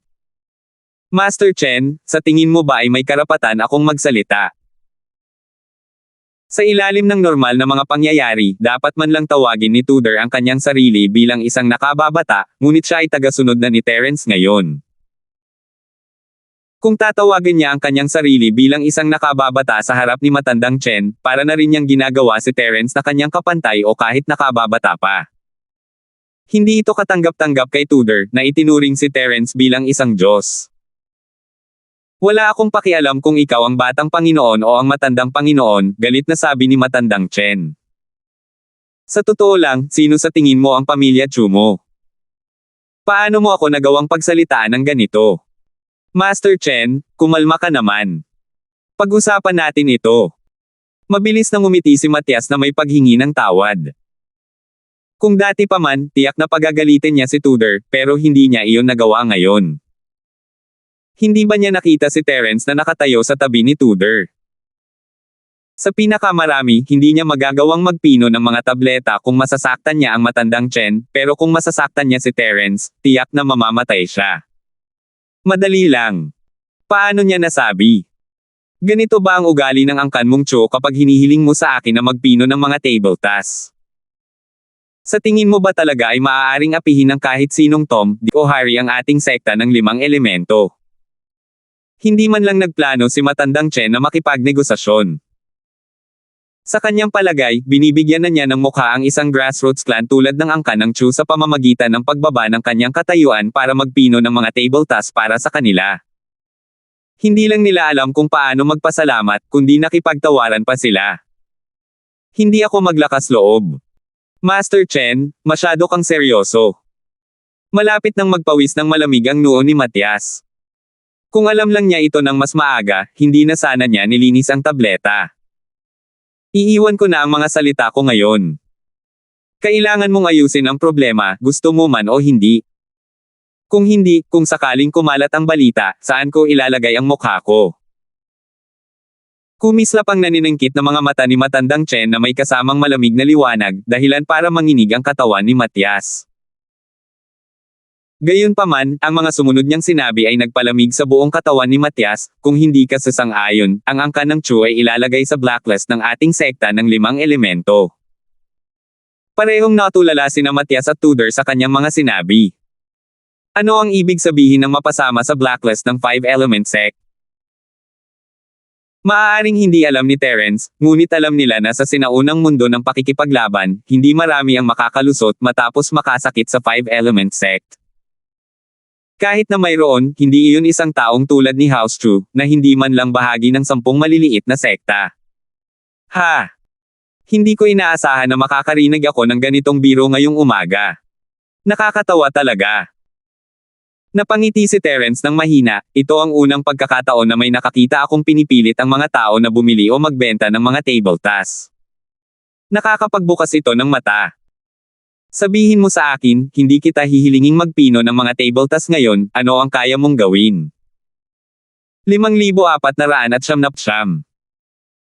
[SPEAKER 1] Master Chen, sa tingin mo ba ay may karapatan akong magsalita? Sa ilalim ng normal na mga pangyayari, dapat man lang tawagin ni Tudor ang kanyang sarili bilang isang nakababata, ngunit siya ay tagasunod na ni Terence ngayon. Kung tatawagin niya ang kanyang sarili bilang isang nakababata sa harap ni Matandang Chen, para na rin niyang ginagawa si Terence na kanyang kapantay o kahit nakababata pa. Hindi ito katanggap-tanggap kay Tudor na itinuring si Terence bilang isang Diyos. Wala akong pakialam kung ikaw ang batang Panginoon o ang matandang Panginoon, galit na sabi ni matandang Chen. Sa totoo lang, sino sa tingin mo ang pamilya Chu mo? Paano mo ako nagawang pagsalitaan ng ganito? Master Chen, kumalma ka naman. Pag-usapan natin ito. Mabilis na ngumiti si Matias na may paghingi ng tawad. Kung dati pa man, tiyak na pagagalitin niya si Tudor, pero hindi niya iyon nagawa ngayon. Hindi ba niya nakita si Terence na nakatayo sa tabi ni Tudor? Sa pinakamarami, hindi niya magagawang magpino ng mga tableta kung masasaktan niya ang matandang Chen, pero kung masasaktan niya si Terence, tiyak na mamamatay siya. Madali lang. Paano niya nasabi? Ganito ba ang ugali ng angkan mong Cho kapag hinihiling mo sa akin na magpino ng mga table tasks? Sa tingin mo ba talaga ay maaaring apihin ng kahit sinong Tom, Dick o Harry ang ating sekta ng 5 elemento? Hindi man lang nagplano si matandang Chen na makipagnegosasyon. Sa kanyang palagay, binibigyan na niya ng mukha ang isang grassroots clan tulad ng angkan ng Chu sa pamamagitan ng pagbaba ng kanyang katayuan para magpino ng mga table tasks para sa kanila. Hindi lang nila alam kung paano magpasalamat, kundi nakipagtawaran pa sila. Hindi ako maglakas loob. Master Chen, masyado kang seryoso. Malapit nang magpawis ng malamig ang noo ni Matias. Kung alam lang niya ito ng mas maaga, hindi na sana niya nilinis ang tableta. Iiwan ko na ang mga salita ko ngayon. Kailangan mong ayusin ang problema, gusto mo man o hindi. Kung hindi, kung sakaling kumalat ang balita, saan ko ilalagay ang mukha ko? Kumislap ang naniningkit na mga mata ni matandang Chen na may kasamang malamig na liwanag, dahilan para manginig ang katawan ni Matias. Gayunpaman, ang mga sumunod niyang sinabi ay nagpalamig sa buong katawan ni Matias, kung hindi ka sasang-ayon, ang angkan ng Chu ay ilalagay sa blacklist ng ating sekta ng 5 elemento. Parehong natulala sina Matias at Tudor sa kanyang mga sinabi. Ano ang ibig sabihin ng mapasama sa blacklist ng 5-element sect? Maaaring hindi alam ni Terence, ngunit alam nila na sa sinaunang mundo ng pakikipaglaban, hindi marami ang makakalusot matapos makasakit sa 5-element sect. Kahit na mayroon, hindi iyon isang taong tulad ni House Chu, na hindi man lang bahagi ng 10 maliliit na sekta. Ha! Hindi ko inaasahan na makakarinig ako ng ganitong biro ngayong umaga. Nakakatawa talaga. Napangiti si Terence ng mahina, ito ang unang pagkakataon na may nakakita akong pinipilit ang mga tao na bumili o magbenta ng mga table tasks. Nakakapagbukas ito ng mata. Sabihin mo sa akin, hindi kita hihilinging magpino ng mga table tasks ngayon, ano ang kaya mong gawin? 5,499.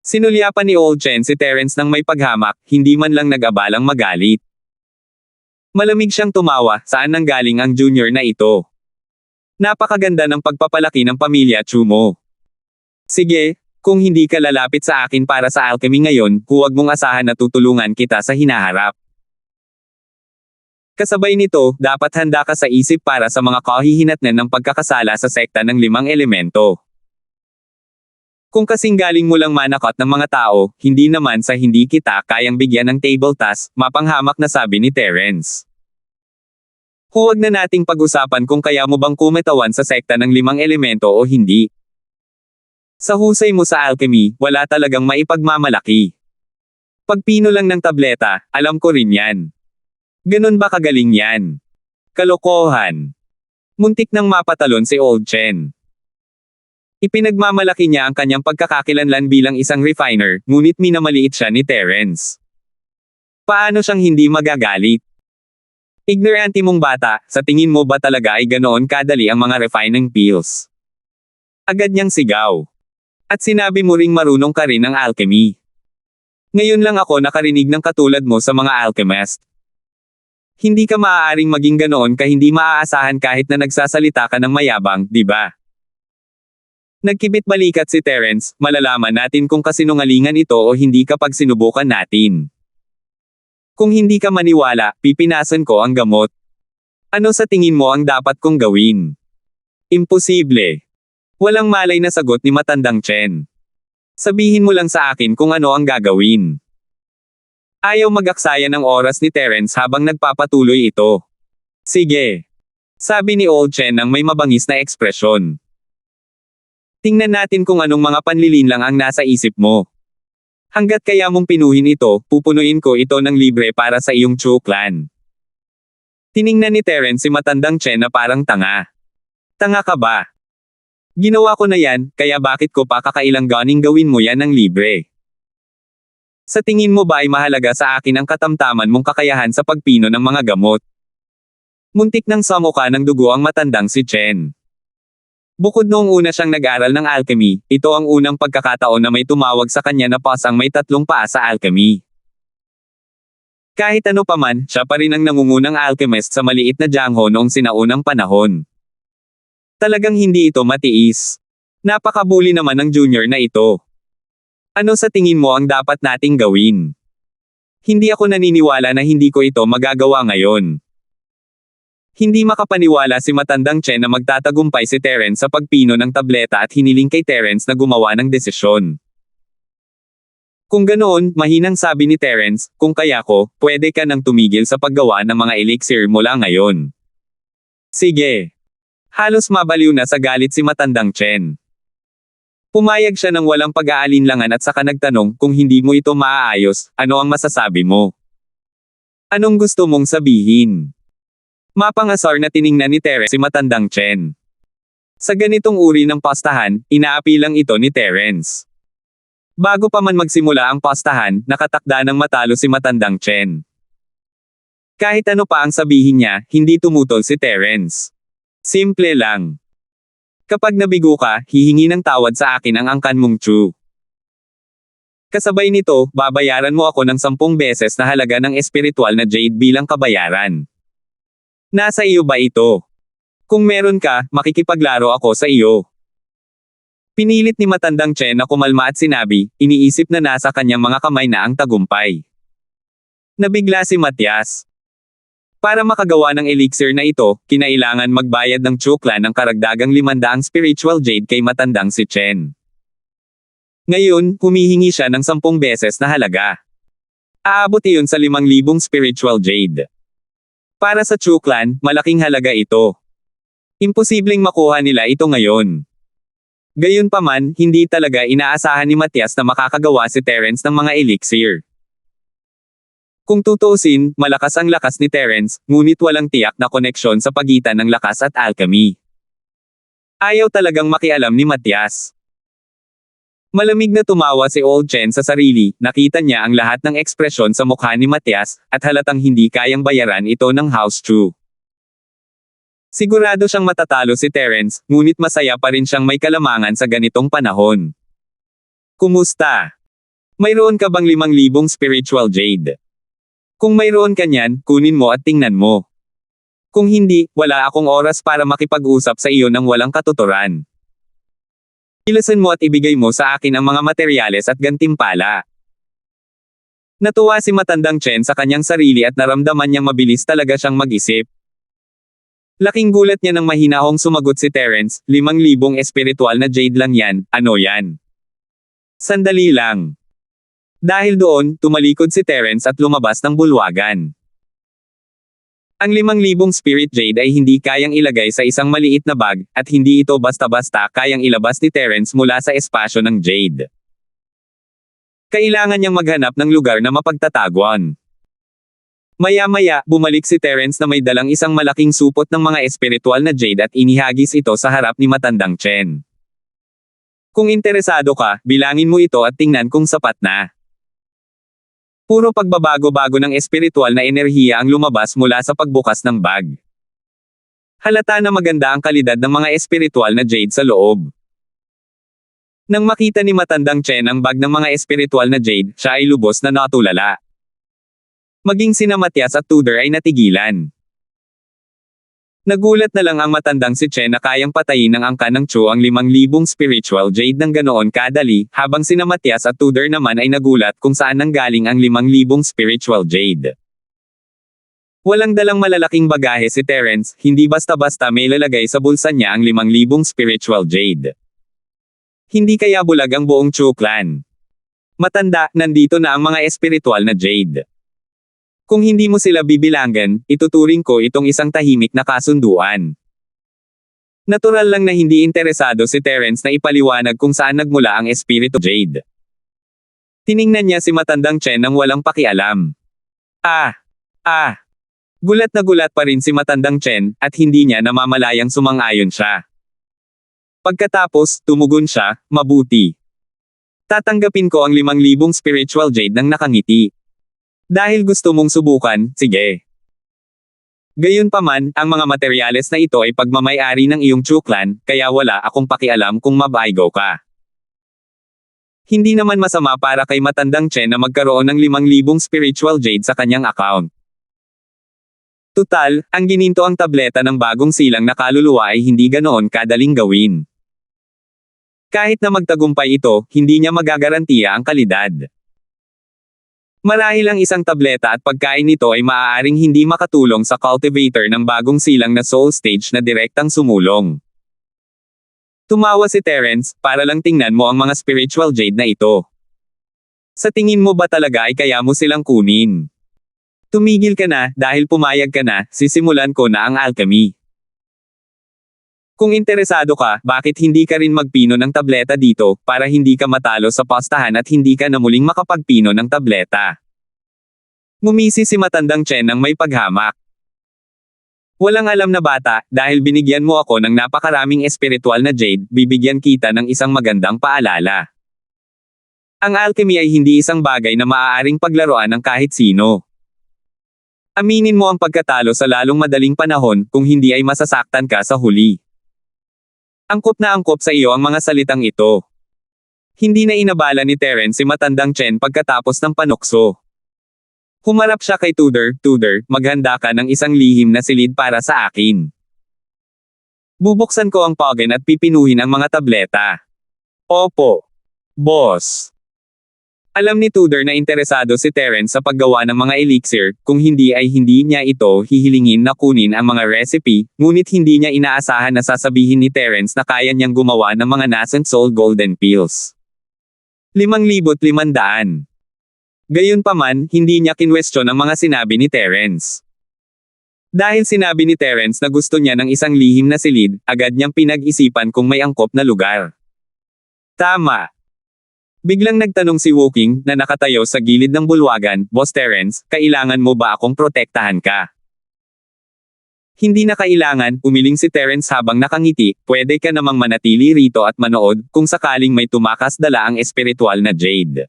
[SPEAKER 1] Sinulyapan ni Old Chen si Terence ng may paghamak, hindi man lang nag-abalang magalit. Malamig siyang tumawa, saan nanggaling ang junior na ito? Napakaganda ng pagpapalaki ng pamilya Chu mo. Sige, kung hindi ka lalapit sa akin para sa alchemy ngayon, huwag mong asahan na tutulungan kita sa hinaharap. Kasabay nito, dapat handa ka sa isip para sa mga kahihinatnan ng pagkakasala sa sekta ng 5 elemento. Kung kasing galing mo lang manakot ng mga tao, hindi naman sa hindi kita kayang bigyan ng table task, mapanghamak na sabi ni Terence. Huwag na nating pag-usapan kung kaya mo bang kumitawan sa sekta ng 5 elemento o hindi. Sa husay mo sa alchemy, wala talagang maipagmamalaki. Pagpino lang ng tableta, alam ko rin yan. Ganon ba kagaling yan? Kalokohan. Muntik nang mapatalon si Old Chen. Ipinagmamalaki niya ang kanyang pagkakakilanlan bilang isang refiner, ngunit minamaliit siya ni Terence. Paano siyang hindi magagalit? Ignorante mong bata, sa tingin mo ba talaga ay ganoon kadali ang mga refining pills? Agad niyang sigaw. At sinabi mo ring marunong ka rin ng alchemy. Ngayon lang ako nakarinig ng katulad mo sa mga alchemist. Hindi ka maaaring maging ganoon ka hindi maaasahan kahit na nagsasalita ka ng mayabang, di ba? Nagkibit balikat si Terence, malalaman natin kung kasinungalingan ito o hindi kapag sinubukan natin. Kung hindi ka maniwala, pipinasan ko ang gamot. Ano sa tingin mo ang dapat kong gawin? Imposible. Walang malay na sagot ni matandang Chen. Sabihin mo lang sa akin kung ano ang gagawin. Ayaw mag-aksaya ng oras ni Terence habang nagpapatuloy ito. Sige. Sabi ni Old Chen nang may mabangis na ekspresyon. Tingnan natin kung anong mga panlilinlang ang nasa isip mo. Hanggat kaya mong pinuhin ito, pupunuin ko ito ng libre para sa iyong Chu clan. Tiningnan ni Terence si matandang Chen na parang tanga. Tanga ka ba? Ginawa ko na yan, kaya bakit ko pa kakailanganing gawin mo yan ng libre? Sa tingin mo ba ay mahalaga sa akin ang katamtaman mong kakayahan sa pagpino ng mga gamot? Muntik nang samuka ng dugo ang matandang si Chen. Bukod noong una siyang nag-aral ng alchemy, ito ang unang pagkakataon na may tumawag sa kanya na pasang may 3 paa sa alchemy. Kahit ano paman, siya pa rin ang nangungunang alchemist sa maliit na Jiangho noong sinaunang panahon. Talagang hindi ito matiis. Napakabuli naman ng junior na ito. Ano sa tingin mo ang dapat nating gawin? Hindi ako naniniwala na hindi ko ito magagawa ngayon. Hindi makapaniwala si matandang Chen na magtatagumpay si Terence sa pagpino ng tableta at hiniling kay Terence na gumawa ng desisyon. Kung ganoon, mahinang sabi ni Terence, kung kaya ko, pwede ka nang tumigil sa paggawa ng mga elixir mula ngayon. Sige. Halos mabaliw na sa galit si matandang Chen. Pumayag siya ng walang pag-aalinlangan at saka nagtanong, kung hindi mo ito maaayos, ano ang masasabi mo? Anong gusto mong sabihin? Mapangasar na tiningnan ni Terence si matandang Chen. Sa ganitong uri ng pastahan, inaapi lang ito ni Terence. Bago pa man magsimula ang pastahan, nakatakda ng matalo si matandang Chen. Kahit ano pa ang sabihin niya, hindi tumutol si Terence. Simple lang. Kapag nabigo ka, hihingi ng tawad sa akin ang angkan mong Chu. Kasabay nito, babayaran mo ako ng 10 beses na halaga ng espiritual na jade bilang kabayaran. Nasa iyo ba ito? Kung meron ka, makikipaglaro ako sa iyo. Pinilit ni matandang Chen na kumalma at sinabi, iniisip na nasa kanyang mga kamay na ang tagumpay. Nabigla si Matias. Para makagawa ng elixir na ito, kinailangan magbayad ng Chu clan ng karagdagang 500 spiritual jade kay matandang si Chen. Ngayon, humihingi siya ng 10 beses na halaga. Aabot iyon sa 5,000 spiritual jade. Para sa Chu clan, malaking halaga ito. Imposibleng makuha nila ito ngayon. Gayunpaman, hindi talaga inaasahan ni Matias na makakagawa si Terence ng mga elixir. Kung tutuusin, malakas ang lakas ni Terence, ngunit walang tiyak na koneksyon sa pagitan ng lakas at alchemy. Ayaw talagang makialam ni Matias. Malamig na tumawa si Old Chen sa sarili, nakita niya ang lahat ng ekspresyon sa mukha ni Matias, at halatang hindi kayang bayaran ito ng House Chu. Sigurado siyang matatalo si Terence, ngunit masaya pa rin siyang may kalamangan sa ganitong panahon. Kumusta? Mayroon ka bang 5,000 spiritual jade? Kung mayroon ka niyan, kunin mo at tingnan mo. Kung hindi, wala akong oras para makipag-usap sa iyo ng walang katuturan. Ilasan mo at ibigay mo sa akin ang mga materyales at gantimpala. Natuwa si matandang Chen sa kanyang sarili at naramdaman niyang mabilis talaga siyang mag-isip. Laking gulat niya nang mahinahong sumagot si Terence, 5,000 espiritual na jade lang yan, ano yan? Sandali lang. Dahil doon, tumalikod si Terence at lumabas ng bulwagan. Ang 5,000 spirit jade ay hindi kayang ilagay sa isang maliit na bag, at hindi ito basta-basta kayang ilabas ni Terence mula sa espasyo ng jade. Kailangan niyang maghanap ng lugar na mapagtataguan. Maya-maya, bumalik si Terence na may dalang isang malaking supot ng mga espiritual na jade at inihagis ito sa harap ni matandang Chen. Kung interesado ka, bilangin mo ito at tingnan kung sapat na. Puro pagbabago-bago ng espiritual na enerhiya ang lumabas mula sa pagbukas ng bag. Halata na maganda ang kalidad ng mga espiritual na jade sa loob. Nang makita ni matandang Chen ang bag ng mga espiritual na jade, siya ay lubos na natulala. Maging sina Matias at Tudor ay natigilan. Nagulat na lang ang matandang si Chen na kayang patayin ng angka ng Chu ang 5,000 spiritual jade ng ganoon kadali, habang sina Matias at Tudor naman ay nagulat kung saan nanggaling ang 5,000 spiritual jade. Walang dalang malalaking bagahe si Terence, hindi basta-basta may lalagay sa bulsa niya ang 5,000 spiritual jade. Hindi kaya bulag ang buong Chu clan. Matanda, nandito na ang mga espiritual na jade. Kung hindi mo sila bibilangan, ituturing ko itong isang tahimik na kasunduan. Natural lang na hindi interesado si Terence na ipaliwanag kung saan nagmula ang espiritu Jade. Tiningnan niya si matandang Chen nang walang pakialam. Gulat na gulat pa rin si matandang Chen, at hindi niya namamalayang sumang-ayon siya. Pagkatapos, tumugon siya, mabuti. Tatanggapin ko ang 5,000 spiritual jade nang nakangiti. Dahil gusto mong subukan, sige. Gayunpaman, ang mga materyales na ito ay pagmamay-ari ng iyong Chu clan, kaya wala akong pakialam kung mabaigaw ka. Hindi naman masama para kay matandang Chen na magkaroon ng 5,000 spiritual jade sa kanyang account. Tutal, ang gininto ang tableta ng bagong silang na kaluluwa ay hindi ganoon kadaling gawin. Kahit na magtagumpay ito, hindi niya magagarantiya ang kalidad. Marahil ang isang tableta at pagkain nito ay maaaring hindi makatulong sa cultivator ng bagong silang na soul stage na direktang sumulong. Tumawa si Terence, para lang tingnan mo ang mga spiritual jade na ito. Sa tingin mo ba talaga ay kaya mo silang kunin? Tumigil ka na, dahil pumayag ka na, sisimulan ko na ang alchemy. Kung interesado ka, bakit hindi ka rin magpino ng tableta dito, para hindi ka matalo sa postahan at hindi ka na muling makapagpino ng tableta? Ngumisi si matandang Chen ng may paghamak. Walang alam na bata, dahil binigyan mo ako ng napakaraming espiritual na jade, bibigyan kita ng isang magandang paalala. Ang alchemy ay hindi isang bagay na maaaring paglaruan ng kahit sino. Aminin mo ang pagkatalo sa lalong madaling panahon, kung hindi ay masasaktan ka sa huli. Angkop na angkop sa iyo ang mga salitang ito. Hindi na inabala ni Terence si matandang Chen pagkatapos ng panukso. Humarap siya kay Tudor, maghanda ka ng isang lihim na silid para sa akin. Bubuksan ko ang pogen at pipinuhin ang mga tableta. Opo. Boss. Alam ni Tudor na interesado si Terence sa paggawa ng mga elixir, kung hindi ay hindi niya ito hihilingin na kunin ang mga recipe, ngunit hindi niya inaasahan na sasabihin ni Terence na kaya niyang gumawa ng mga nascent soul golden pills. 5,500. Gayunpaman, hindi niya kinwestiyon ang mga sinabi ni Terence. Dahil sinabi ni Terence na gusto niya ng isang lihim na silid, agad niyang pinag-isipan kung may angkop na lugar. Tama. Biglang nagtanong si Woking, na nakatayo sa gilid ng bulwagan, Boss Terence, kailangan mo ba akong protektahan ka? Hindi na kailangan, umiling si Terence habang nakangiti, pwede ka namang manatili rito at manood, kung sakaling may tumakas dala ang espiritual na jade.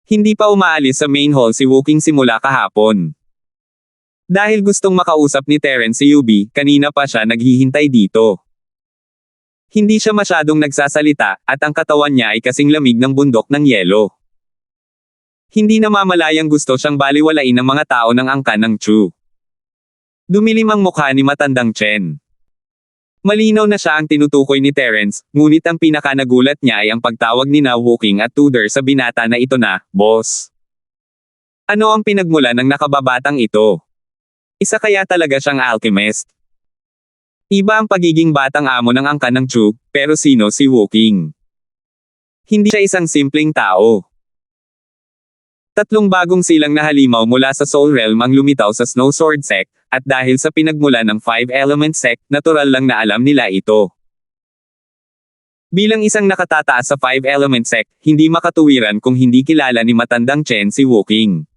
[SPEAKER 1] Hindi pa umaalis sa main hall si Woking simula kahapon. Dahil gustong makausap ni Terence si Yubi, kanina pa siya naghihintay dito. Hindi siya masyadong nagsasalita, at ang katawan niya ay kasing lamig ng bundok ng yelo. Hindi namamalayang gusto siyang baliwalain ng mga tao ng angkan ng Chu. Dumilim ang mukha ni matandang Chen. Malinaw na siya ang tinutukoy ni Terence, ngunit ang pinakanagulat niya ay ang pagtawag ni Woking at Tudor sa binata na ito na, Boss. Ano ang pinagmula ng nakababatang ito? Isa kaya talaga siyang alchemist? Iba ang pagiging batang amo ng angkan ng Chu, pero sino si Woking? Hindi siya isang simpleng tao. 3 bagong silang na halimaw mula sa Soul Realm ang lumitaw sa Snow Sword Sect, at dahil sa pinagmula ng 5 Element Sect, natural lang na alam nila ito. Bilang isang nakatataas sa 5 Element Sect, hindi makatuwiran kung hindi kilala ni matandang Chen si Woking.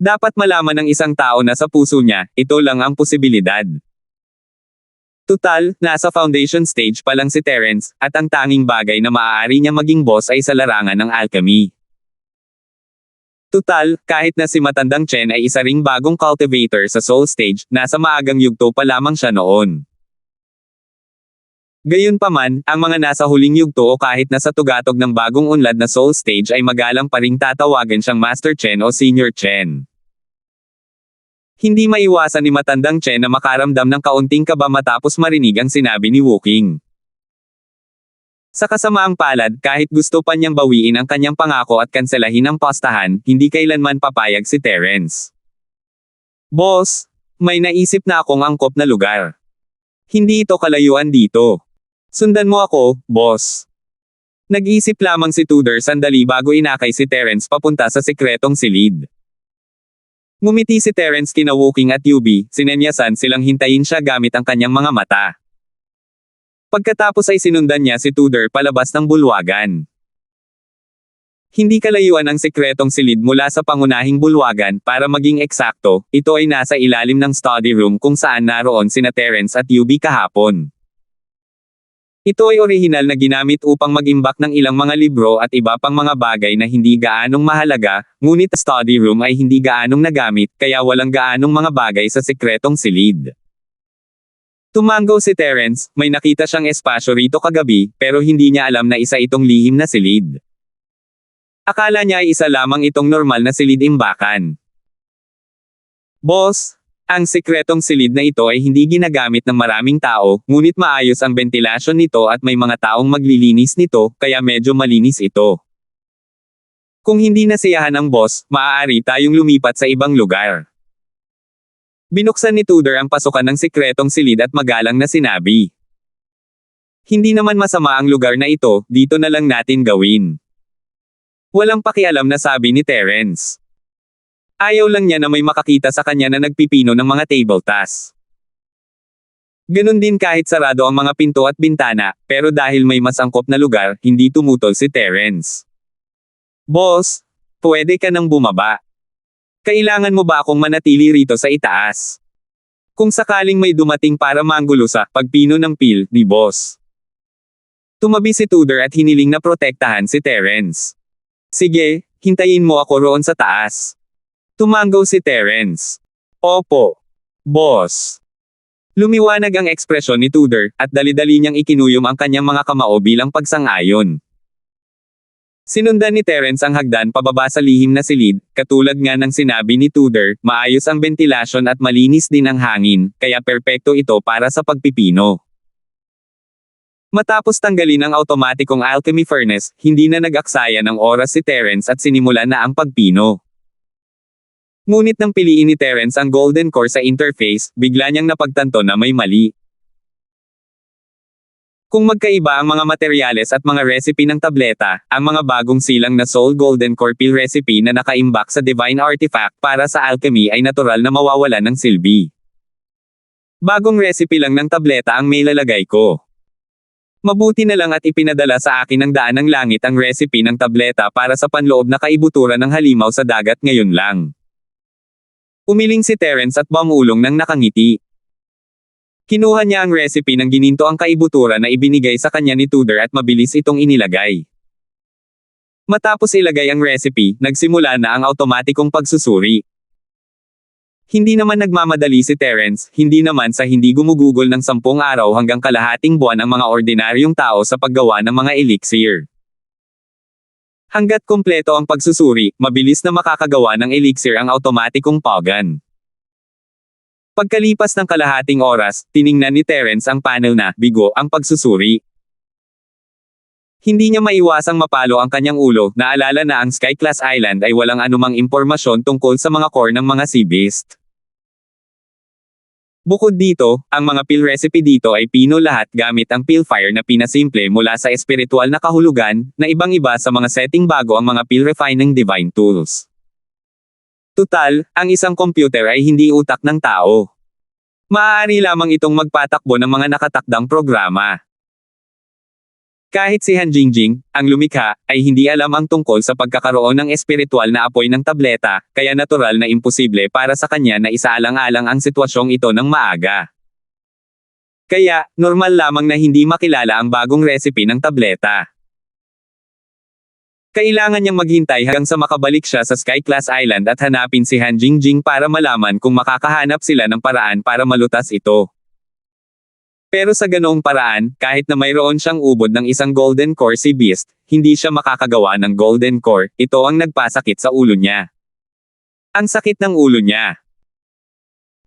[SPEAKER 1] Dapat malaman ng isang tao na sa puso niya, ito lang ang posibilidad. Tutal, nasa foundation stage pa lang si Terence, at ang tanging bagay na maaari niya maging boss ay sa larangan ng alchemy. Tutal, kahit na si matandang Chen ay isa ring bagong cultivator sa soul stage, nasa maagang yugto pa lamang siya noon. Gayunpaman, ang mga nasa huling yugto o kahit nasa tugatog ng bagong unlad na soul stage ay magalang pa ring tatawagan siyang Master Chen o Senior Chen. Hindi maiwasan ni matandang Chen na makaramdam ng kaunting kaba matapos marinig ang sinabi ni Woking. Sa kasamaang palad, kahit gusto pa niyang bawiin ang kanyang pangako at kanselahin ang postahan, hindi kailanman papayag si Terence. Boss, may naisip na akong angkop na lugar. Hindi ito kalayuan dito. Sundan mo ako, boss. Nag-isip lamang si Tudor sandali bago inakay si Terence papunta sa sikretong silid. Ngumiti si Terence kina Woking at Yubi, sinenyasan silang hintayin siya gamit ang kanyang mga mata. Pagkatapos ay sinundan niya si Tudor palabas ng bulwagan. Hindi kalayuan ang sekretong silid mula sa pangunahing bulwagan, para maging eksakto, ito ay nasa ilalim ng study room kung saan naroon sina Terence at Yubi kahapon. Ito ay orihinal na ginamit upang mag-imbak ng ilang mga libro at iba pang mga bagay na hindi gaanong mahalaga, ngunit ang study room ay hindi gaanong nagamit, kaya walang gaanong mga bagay sa sekretong silid. Tumango si Terence, may nakita siyang espasyo rito kagabi, pero hindi niya alam na isa itong lihim na silid. Akala niya ay isa lamang itong normal na silid-imbakan. Boss, ang sekretong silid na ito ay hindi ginagamit ng maraming tao, ngunit maayos ang ventilasyon nito at may mga taong maglilinis nito, kaya medyo malinis ito. Kung hindi nasiyahan ang boss, maaari tayong lumipat sa ibang lugar. Binuksan ni Tudor ang pasukan ng sekretong silid at magalang na sinabi. Hindi naman masama ang lugar na ito, dito na lang natin gawin. Walang pakialam na sabi ni Terence. Ayaw lang niya na may makakita sa kanya na nagpipino ng mga table tasks. Ganun din kahit sarado ang mga pinto at bintana, pero dahil may mas angkop na lugar, hindi tumutol si Terence. Boss, pwede ka nang bumaba. Kailangan mo ba akong manatili rito sa itaas? Kung sakaling may dumating para manggulo sa pagpino ng pil ni boss. Tumabi si Tudor at hiniling na protektahan si Terence. Sige, hintayin mo ako roon sa taas. Tumango si Terence. Opo. Boss. Lumiwanag ang ekspresyon ni Tudor, at dali-dali niyang ikinuyom ang kanyang mga kamao bilang pagsang-ayon. Sinundan ni Terence ang hagdan pababa sa lihim na silid, katulad nga ng sinabi ni Tudor, maayos ang ventilasyon at malinis din ang hangin, kaya perpekto ito para sa pagpipino. Matapos tanggalin ang automatikong alchemy furnace, hindi na nag-aksaya ng oras si Terence at sinimula na ang pagpino. Ngunit nang piliin ni Terence ang golden core sa interface, bigla niyang napagtanto na may mali. Kung magkaiba ang mga materyales at mga recipe ng tableta, ang mga bagong silang na Soul Golden Core Pill recipe na nakaimbak sa Divine Artifact para sa alchemy ay natural na mawawalan ng silbi. Bagong recipe lang ng tableta ang may lalagay ko. Mabuti na lang at ipinadala sa akin ng daan ng langit ang recipe ng tableta para sa panloob na kaibuturan ng halimaw sa dagat ngayon lang. Umiling si Terence at bumulong ng nakangiti. Kinuha niya ang recipe ng gininto ang kaibuturan na ibinigay sa kanya ni Tudor at mabilis itong inilagay. Matapos ilagay ang recipe, nagsimula na ang automatikong pagsusuri. Hindi naman nagmamadali si Terence, hindi naman sa hindi gumugugol ng 10 araw hanggang kalahating buwan ang mga ordinaryong tao sa paggawa ng mga elixir. Hanggat kumpleto ang pagsusuri, mabilis na makakagawa ng elixir ang automatikong pagan. Pagkalipas ng kalahating oras, tiningnan ni Terence ang panel na bigo ang pagsusuri. Hindi niya maiwasang mapalo ang kanyang ulo, naalala na ang Sky Class Island ay walang anumang impormasyon tungkol sa mga core ng mga sea beast. Bukod dito, ang mga pill recipe dito ay pino lahat gamit ang pill fire na pinasimple mula sa espiritual na kahulugan, na ibang-iba sa mga setting bago ang mga pill refining divine tools. Tutal, ang isang computer ay hindi utak ng tao. Maaari lamang itong magpatakbo ng mga nakatakdang programa. Kahit si Han Jingjing, ang lumikha, ay hindi alam ang tungkol sa pagkakaroon ng espiritual na apoy ng tableta, kaya natural na imposible para sa kanya na isaalang-alang ang sitwasyong ito ng maaga. Kaya, normal lamang na hindi makilala ang bagong recipe ng tableta. Kailangan niyang maghintay hanggang sa makabalik siya sa Sky Class Island at hanapin si Han Jingjing para malaman kung makakahanap sila ng paraan para malutas ito. Pero sa ganoong paraan, kahit na mayroon siyang ubod ng isang Golden Core Sea Beast, hindi siya makakagawa ng Golden Core, ito ang nagpasakit sa ulo niya. Ang sakit ng ulo niya.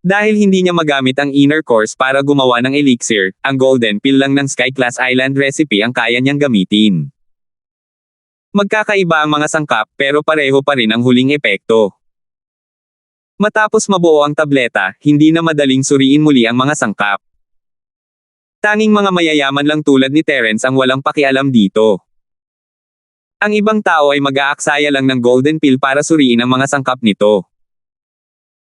[SPEAKER 1] Dahil hindi niya magamit ang inner cores para gumawa ng elixir, ang Golden Pill lang ng Sky Class Island recipe ang kaya niyang gamitin. Magkakaiba ang mga sangkap, pero pareho pa rin ang huling epekto. Matapos mabuo ang tableta, hindi na madaling suriin muli ang mga sangkap. Tanging mga mayayaman lang tulad ni Terence ang walang pakialam dito. Ang ibang tao ay mag-aaksaya lang ng Golden Pill para suriin ang mga sangkap nito.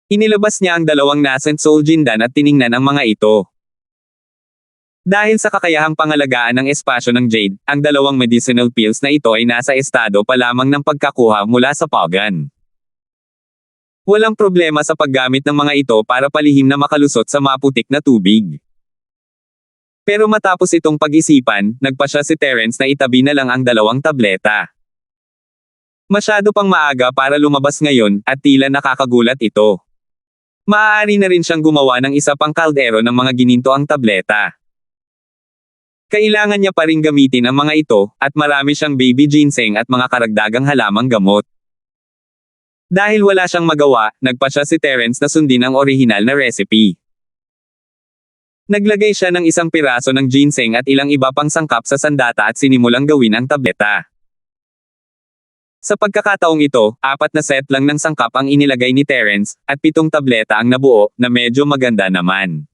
[SPEAKER 1] Inilabas niya ang dalawang nascent soul jindan at tiningnan ang mga ito. Dahil sa kakayahang pangalagaan ng espasyo ng Jade, ang dalawang medicinal pills na ito ay nasa estado pa lamang ng pagkakuha mula sa Pagan. Walang problema sa paggamit ng mga ito para palihim na makalusot sa maputik na tubig. Pero matapos itong pag-isipan, nagpasya si Terence na itabi na lang ang dalawang tableta. Masyado pang maaga para lumabas ngayon, at tila nakakagulat ito. Maaari na rin siyang gumawa ng isa pang kaldero ng mga ginintoang tableta. Kailangan niya pa ring gamitin ang mga ito, at marami siyang baby ginseng at mga karagdagang halamang gamot. Dahil wala siyang magawa, nagpasya si Terence na sundin ang orihinal na recipe. Naglagay siya ng isang piraso ng ginseng at ilang iba pang sangkap sa sandata at sinimulang gawin ang tableta. Sa pagkakataong ito, 4 na set lang ng sangkap ang inilagay ni Terence, at 7 tableta ang nabuo, na medyo maganda naman.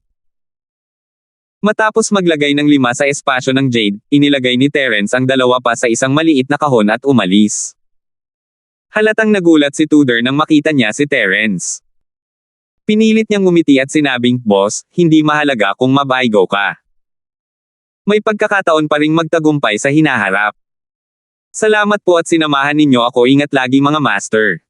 [SPEAKER 1] Matapos maglagay ng 5 sa espasyo ng Jade, inilagay ni Terence ang 2 pa sa isang maliit na kahon at umalis. Halatang nagulat si Tudor nang makita niya si Terence. Pinilit niyang ngumiti at sinabing, "Boss, hindi mahalaga kung mabaygo ka. May pagkakataon pa ring magtagumpay sa hinaharap. Salamat po at sinamahan ninyo ako, ingat lagi mga master."